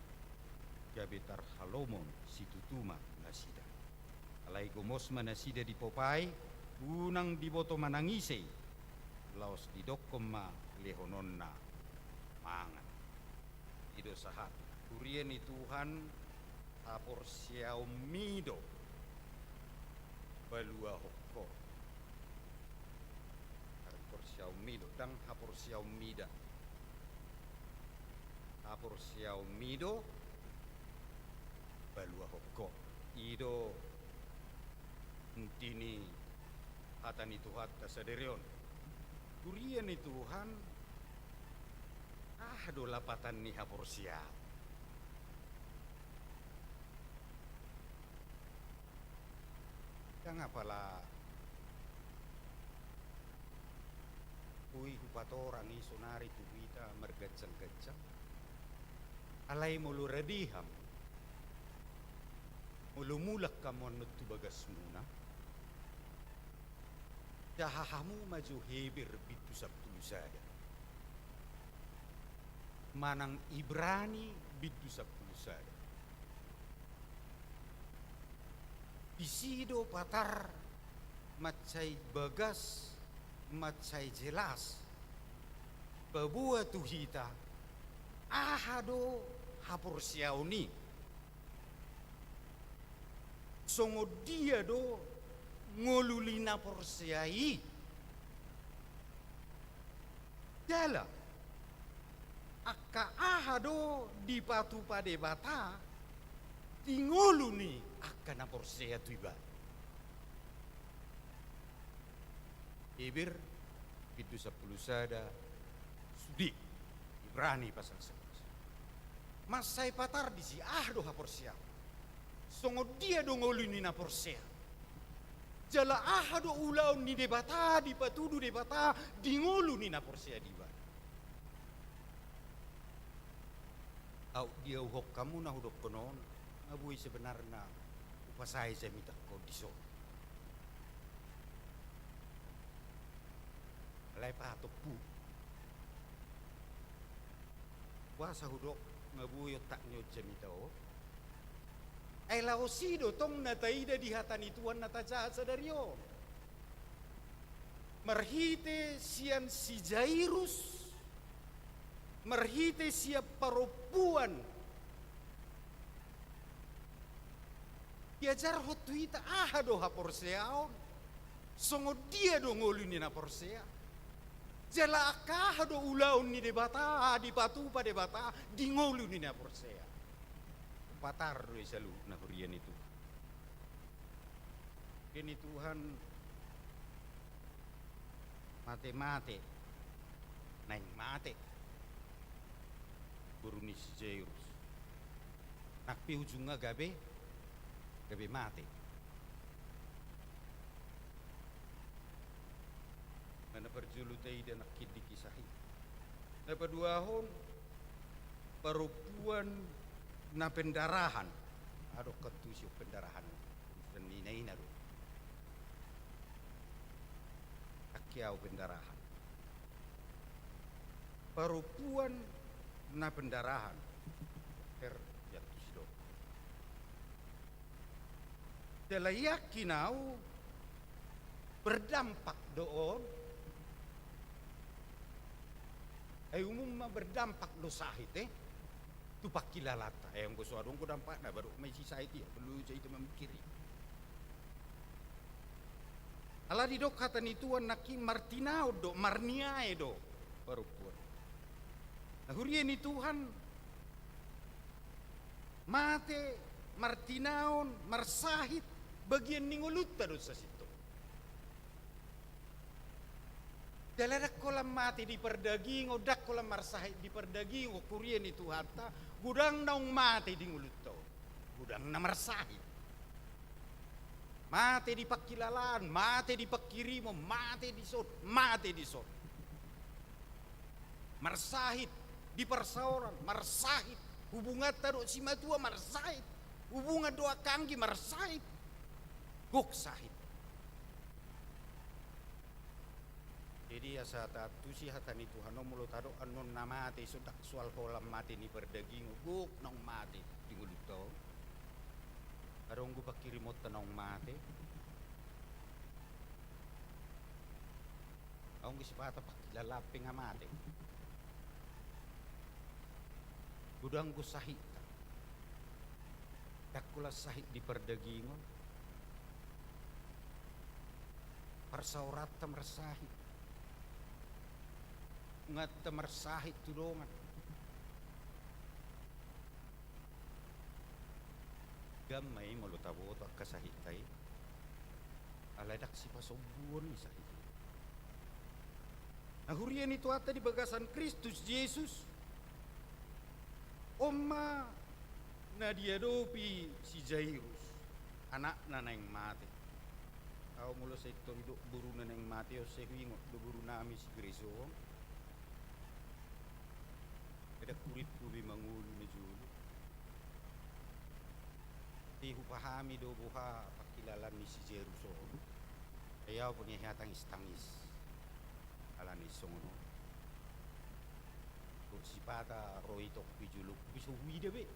jabetar halomon situtuma nasida alai gomos manasida di popai unang diboto manangise laos didokom ma lehononna mangan ido sahat kurien ni Tuhan apor siau mido balua hokko apor siau mido dang apor siau mida apor siau mido balua hokko ido ntini hatani Tuhan tasaderion kurian ni Tuhan do lapatan ni hapor siau yang apalah kui hupatorang isonari tuwita mergacang-gacang alai mulu radiham mulumulak kamu nutu bagas muna jahahamu maju hebir bitu sabtu sada manang Ibrani bitu sabtu sada isido patar macai bagas macai jelas babua tuhita ahado hapur siauni songo dia do ngolulina porsiai jala akka ahado di patu pade bata tingolu ni akan porsia tuiba ibir itu 10 sada sudi Ibrani pasal 11 masai patar di si ahdo haporsia songo dia do ngoluni na porsia jala ahado ulau ni debata di patudu debata di ngoluni na porsia diba au dia uhok kamu na hudok konon abui sebenarnya upasai saya minta kau diso lai patok pu wasa hudok ngabuyot tak nyo jamita o ay laosido tong nataida di hatani Tuhan nataja sadario marhite sian si Jairus marhite siap paropuan diajar hotuita ahado haporseao songo dia do ngoluni na porsea jala akahado ulaun ni debata di patu pa debata di ngoluni na porsea patar do isalu na hurian itu kini Tuhan mate-mate naing mate burunis Jairus nakpi ujungnya gabe mate mana perjulutai dan nakid dikisahi dapat 2 tahun perempuan na pendarahan ado ketusuk pendarahan dan ninaina do akiau pendarahan perempuan na pendarahan jatuh do dela yakinau berdampak doon. Ay umum berdampak do sahit tu pakilalata ay ang gusto adong ko dampak na baru may society perlu jadi itu memikiri. Ala di do kata nituan naki martinao do marniae do baru pun. Nah hurien ni Tuhan mate martinaon marsahit bagian ningulut do sa situ. Daladak kolam mati di perdaging, odak kolam marsahit di perdaging, o kurien itu harta, gudang naung mati di ngulut to, gudang na marsahit. Mati di pakilalan, mati di pakirimo, mati di sot, mati di sot. Marsahit di persauran, marsahit, hubungan taro si matua marsahit, hubungan doa kanggi marsahit, gok sahit. Jadi asa tatu si hatani Tuhan mulo tado anon namate sudak soal kolam mati ni berdaging guk nong mati di nguluto. Arong gu pakirimot tanong mati. Aong gisipata pakilalaping nga mati. Gudang gu sahit. Dakula sahit di perdagingon. Parsaurat mersahit. Ngat temersahit tudongan. Gamay malutabo at kasahitay. Aladak si pasobuon ni sahit. Nahurian itu ata di bagasan Kristus Yesus. Oma na diadopi si Jairus, anak na nang mati. Ako mula sa ito buru na nang mati o sa hingot do buru nami si Kristo. Kada kurit kubi mangulo na Julo. Di hupahami do buha pakilalan ni si Jerusalem. Ayaw po niya hatang istangis. Ala ni Songono. Kung si Pata roitok pijuluk biso huida be.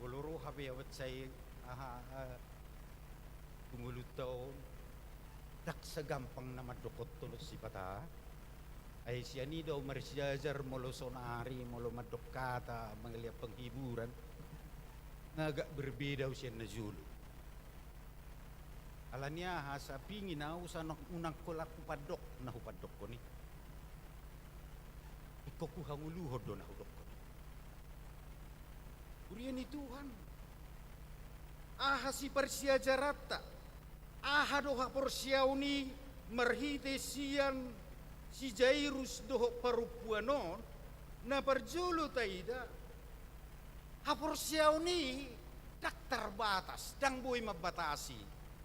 Boloro habe awat say tumulut taon. Dak sa gampang na madukot tulos si Pata. Ay siya ni daw marsiyajar molo sonari molo madokata mangliap penghiburan ngagak berbeda siya na Julo. Alanya hasa pingin na sa unang kolak padok na hupadok ko ni. Iko ko hanguluhod do na hudok ko ni. Uriyan ni Tuhan. Aha si parsiyajarata. Aha do haporsiyaw ni marhite siyan si Jairus doho parupuanon na parjulo taida hapor siyaw ni dak terbatas dang boy mabatasi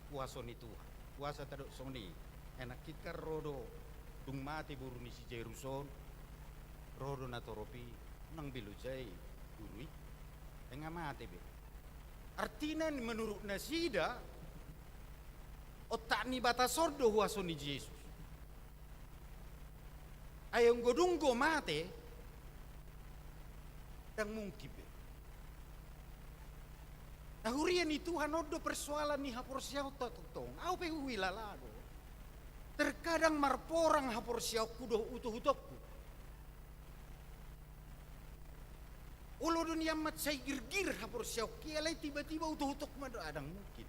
kuasa ni Tuhan kuasa tadok soni enak kita rodo dung mati buru ni si Jairuson rodo na toropi nang bilujay gurui enga mati be artinya menurut nasida otak ni batasordo kuasa ni Yesus ayong godunggo mate dang mungkin be. Nahurian ni Tuhan odo persoalan ni hapor siyaw tatutong. Au pe huwilalado. Terkadang marporang hapor siyaw kudo utuh-utokku. Ulo dunia mat say girgir hapor siyaw kialay tiba-tiba utuh-utok mado adang mungkin.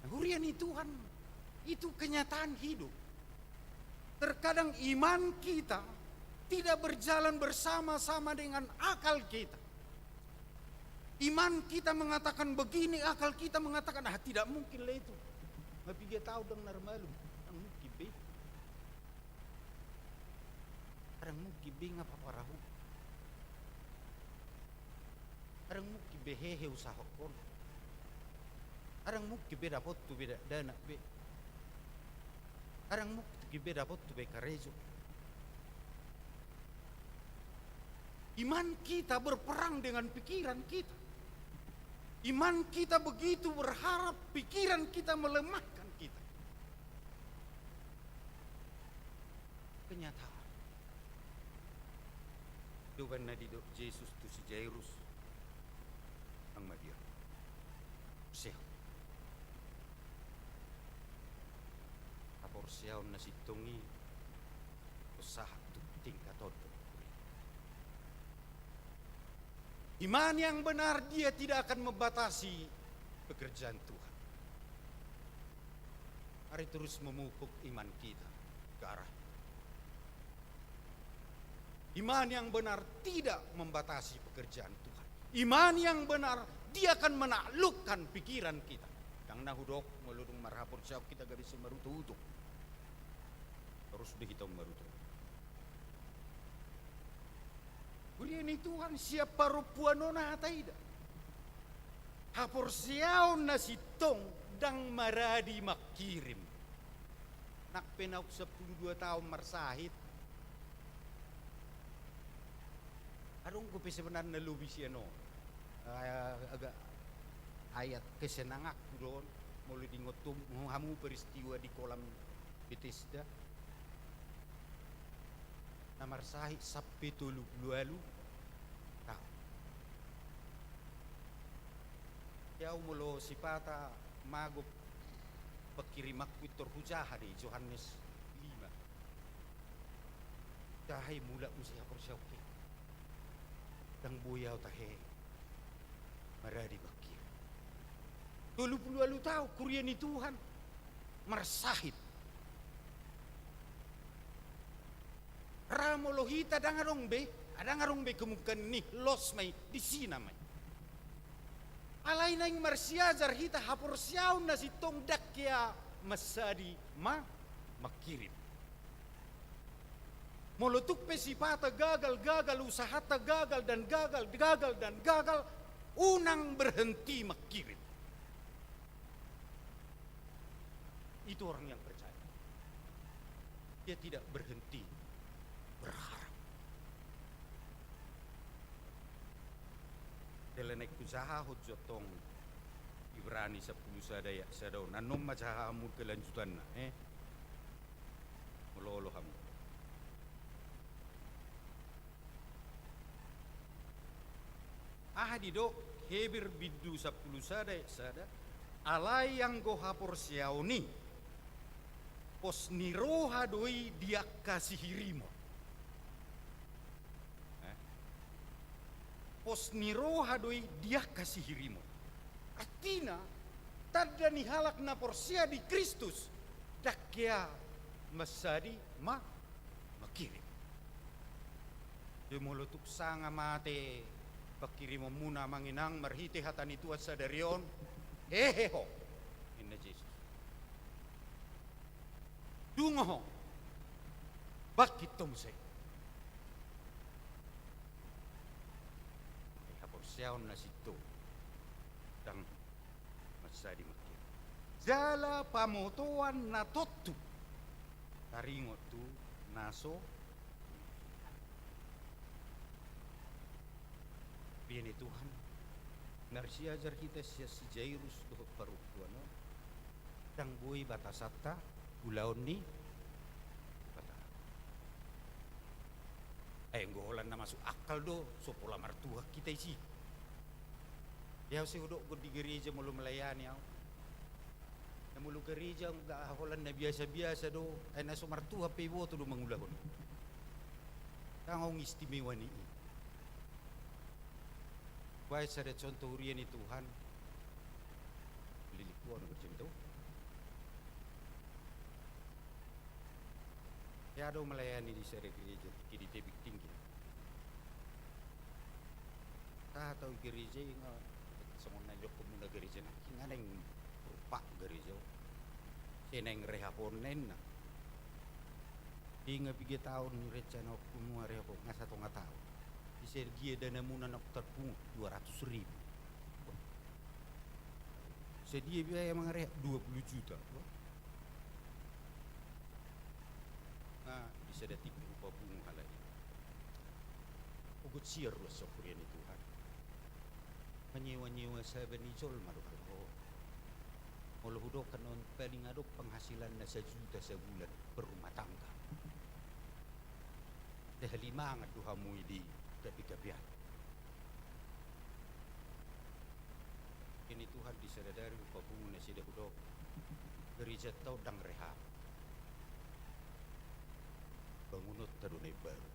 Nahurian ni Tuhan itu kenyataan hidup. Terkadang iman kita tidak berjalan bersama-sama dengan akal kita. Iman kita mengatakan begini, akal kita mengatakan tidak mungkin lah itu. Tapi dia tahu dengar malu, mungkin be. Arang mungkin be ngapa parahu. Arang mungkin be hehe usaha kon. Arang mungkin be dapat tu beda dana be. Arang mukti beda dapat tu be karejo. Iman kita berperang dengan pikiran kita. Iman kita begitu berharap pikiran kita melemahkan kita. Kenyataan. Dugan na di Yesus tu si Jairus ang madia. Haporsiaw na situngi usaha tu tingkat todo. Iman yang benar dia tidak akan membatasi pekerjaan Tuhan. Mari terus memupuk iman kita ke arah. Iman yang benar tidak membatasi pekerjaan Tuhan. Iman yang benar dia akan menaklukkan pikiran kita. Yang nahudok meludung marhapur siap kita garis marutu-utuk. Terus dihitung marutu. Ini Tuhan siapa rupuanona taida. Hapor siaw na sitong dang maradi makirim. Nakpenauk 12 tahun marsahit. Arong ko sebenarnya lubi siya no. Agak ayat kesenangak doon. Muli di ngotum hamu peristiwa di kolam Bethesda. Na marsahit sampai 30 tahun. Yaw mulo si Pata magop pagkirimak Victor Hujaha di Johannes 5. Dahay mula mo siya por siya okay. Dang buyaw tahe maradi bakir. 30 tahu kurya ni Tuhan marsahit. Ramo lohita adang arong be kemukan nih los may di sina may. Alay na yung marsiyajar hita hapor siyaw na si tong dakya masadi makirim. Molotuk pe si Pata gagal, usahata gagal, unang berhenti makirim. Itu orang yang percaya. Dia tidak berhenti berharap. Delenek usaha hujotong Ibrani 10 sadaya sadaw nanom macaha amur kelanjutan na melolo hamu. Didok hebir biddu 10 sadaya sada alay yang go hapor siauni pos niroha doi dia kasih hirimo. Pos niroha doi dia kasih hirimo. Artinya tada ni halak na porsia di Kristus dakya masadi makirim. Demolotuk sanga mate pakirimo muna manginang marhite hatan itu asa darion heheho inna Jesus. Dungo bakit tomse. Siyaw na sito dang masadi makir. Jala pamotoan na totu taringot tu naso bieni Tuhan narsiajar kita siya si Jairus doh parupuan dang bui batasata ulaon ni bata goholan na masuk akal do so pola martua kita isi. Ya si udok di gereja mulu melayani au. Na mulu gereja enggak holan na biasa-biasa do. Ay naso martua pe boto do mangulahon. Kang istimewa ni. Baik sada contoh urian ni Tuhan. Lilikuan bercinta. Ya do melayani di sada gereja di tebik tinggi. Tahu gereja yang semua najok pemuda gereja nak kinga neng rupa gereja seneng rehaponen na inga 3 tahun rencana kumua rehapon ngasa tonga tahun di sergia dana muna nak terpungut 200.000 sedia biaya mengareh 20 juta nah bisa ada tipu rupa bunga halai ugut siar ruas sokurian itu menyewa-nyewa sahabat nijol malu kalau mulu hudok kanon paling aduk penghasilan na 1 juta sebulan per rumah tangga. Dah 5 ngat duhamu di gabi-gabian. Ini Tuhan di sadadari upabuna sida hudok gereja tau dang rehab bangunot tadunay baru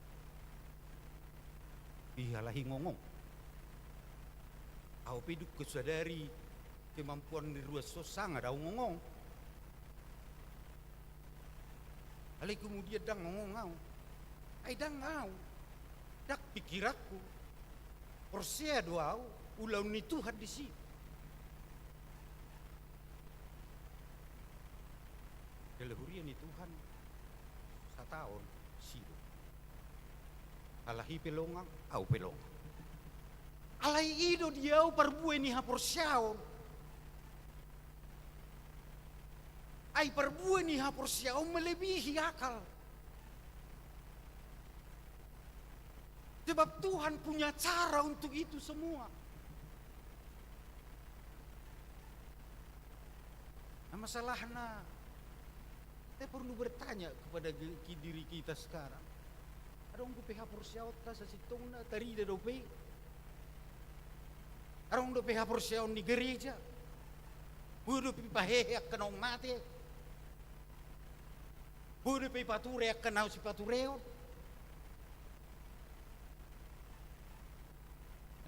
ihalahi ngomong au piduk kesadari kemampuan ni ruas sosang ada ngomong alai kemudian dang ngomong ngau ai dang ngau dak pikirakku Porsia doau ulau ni Tuhan di sini. Kelehurian ni Tuhan satahun sido. Alahi pelongang au pelongang. Alai ido diau perbuai ni haporsiaon. Ai perbuai ni haporsiaon melebihi akal. Sebab Tuhan punya cara untuk itu semua. Nah, masalahnya kita perlu bertanya kepada diri kita sekarang. Adong ku PH porsiaot ta sa sitongna tarida dope. Adong do PH porsiaon di gereja. Budu pi pahehe kanong mate. Budu pi pature kanau si patureo.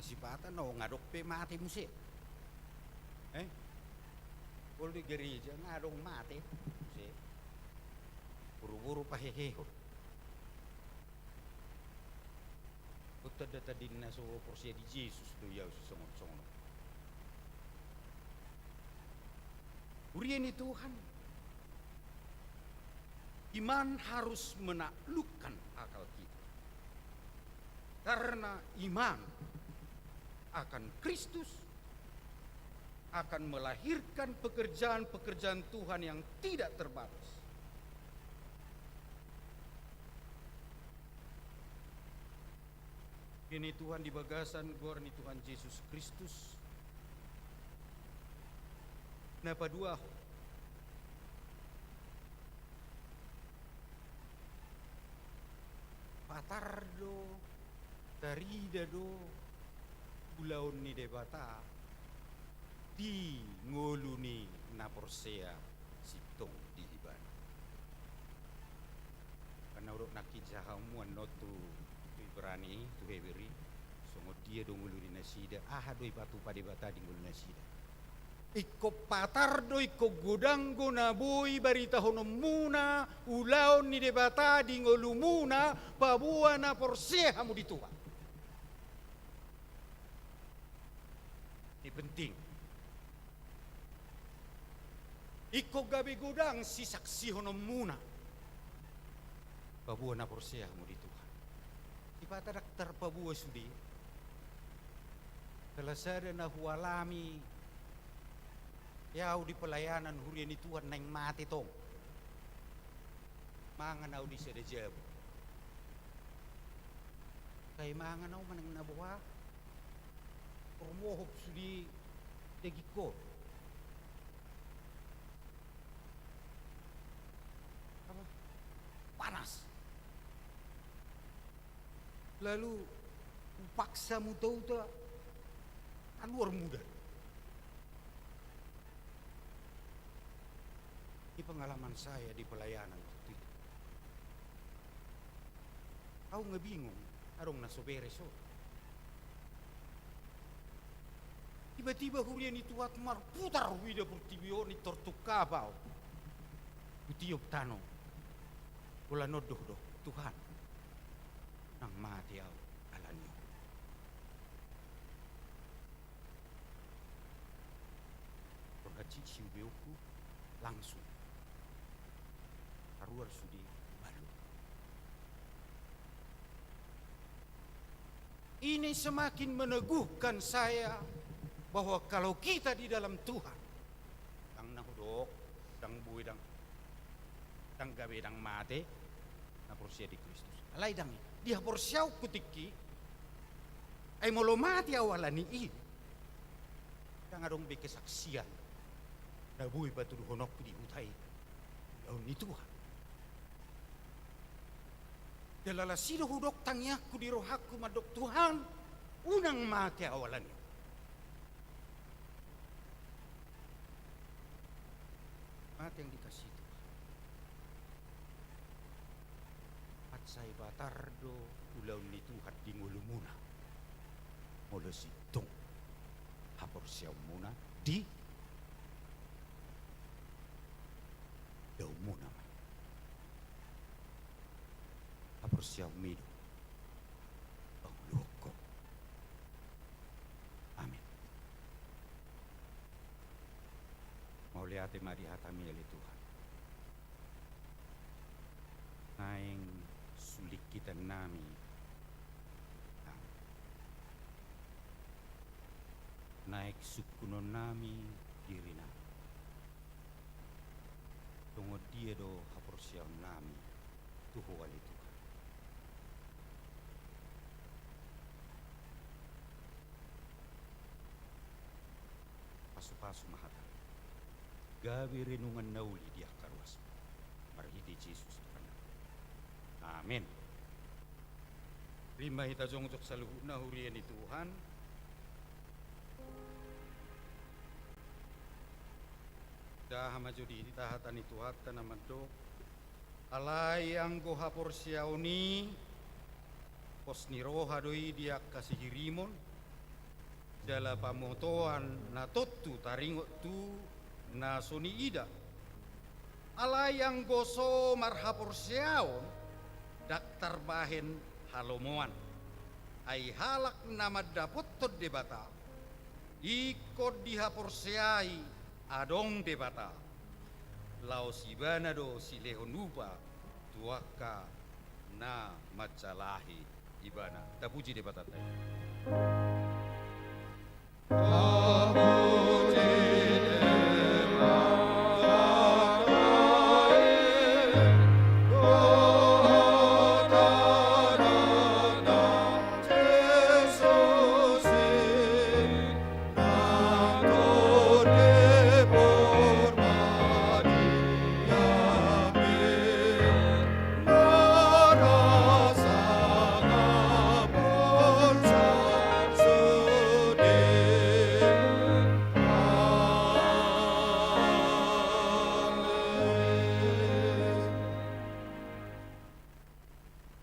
Sipata no ngadok pe mati musi. Kalau di gereja ngadong mati musi. Buru-buru paheheho. Kota data dinna so porsia di Yesus do yau songon-songon. Urian itu Tuhan. Iman harus menaklukkan akal kita. Karena iman akan Kristus akan melahirkan pekerjaan-pekerjaan Tuhan yang tidak terbatas. Ini Tuhan di bagasan gor ni Tuhan Yesus Kristus. Napa dua patardo taridado ulaon ni debata di ngoluni na porsea sitong di Iban. Karena urok nakijahamuan no tu Ibrani tu Heberi songo dia do ngoluni nasida doi batu padebata di ngoluni nasida. Iko patardo iko godanggo na boy barita hono muna ulaon ni debata di ngolumuna pabua na porsea hamu di Tuhan. Ini penting. Iko gabi gudang si saksi hono muna. Pabua na porsea mo di Tuhan. Ipata daktar pabua sudi. Kalasada na hualami. Yau di pelayanan hurian ni Tuhan nang mati tong. Mangan au di sedejab. Kay mangan au manang nabuha. Promohop sudi degiko. Apa? Panas. Lalu paksa mu tahu tak luar muda. Di pengalaman saya di pelayanan waktu itu. Aku ngebingung, arong nasoberes so. Tiba-tiba hurian itu atmar putar wida pertibioni tortukabau. Utiop tano. Kula nodoh doh Tuhan. Nang mati au alanyo. Perhaci siubeuku langsung. Karuar sudi baru. Ini semakin meneguhkan saya bahwa kalau kita di dalam Tuhan, dang nahudok, dang bui, dang gawe, dang mate, na porsia di Kristus. Alay dang dia porsiaw kutiki, ay molo mati awalani i. Dang adong be kesaksian, na bui batu honok di utai, daun ni Tuhan. Dalala sido hudok tangyaku di rohaku madok Tuhan, unang mati awalani. jemaat yang dikasih Tuhan. At say batardo ulaw ni Tuhan di ngulumuna. Mula sitong hapor siyaw muna di daw muna man. Hapor siyaw mido. Ang loko. Amin. Mauli ate marihatami ali Tuhan. Naing sulikitan nami naik sukunon nami diri nami. Tungod dia do haporsiyaw nami tuho ali Tuhan. Pasu-pasu mahatan. Gabi renungan nauli dia karuas. Marhiti Jesus Tuhan. Amin. Rima hita jongjok sa luhut na hurian ni Tuhan. Dahama jodi tahatan itu hatta naman do. Alay ang gohapor siyaw ni pos ni roha doi dia kasih hirimon. Dala pamotoan na totu taringot tu na suni ida. Alay ang goso marhapor siyaw daktar bahen halomoan. Ay halak na madapot tod debata. Ikod dihapor siyai adong debata lao sibana do si lehonupa tuaka na macalahi ibana tapuji debata tayo.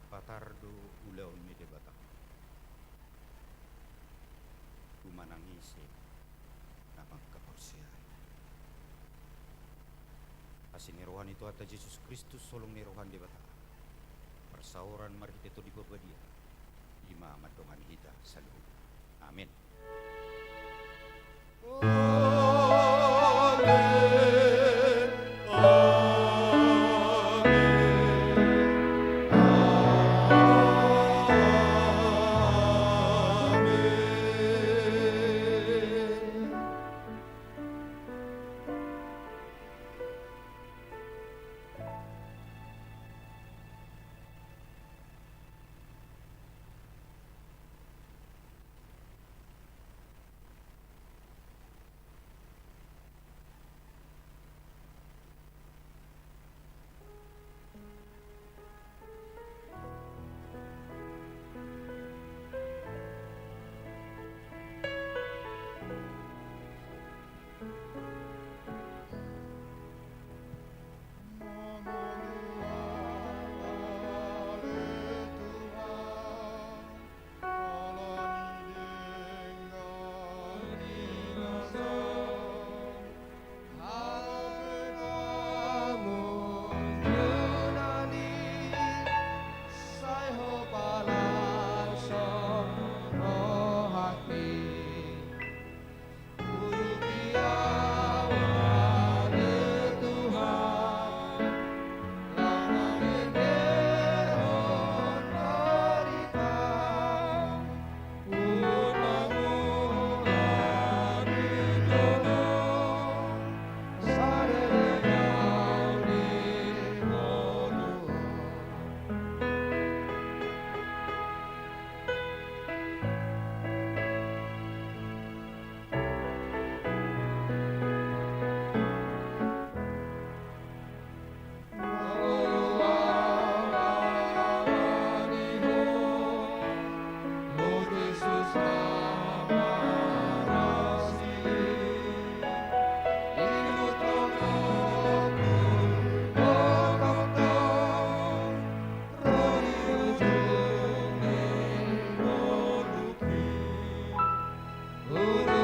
Batardo ulaw mi debata. Kumanangisi na magkaporsiyay. Asiniruhan ito at Jesus Kristus solong niruhan debata. Persauran marhiteto di berbadia. Ima madongan hita sa luhut. Amin.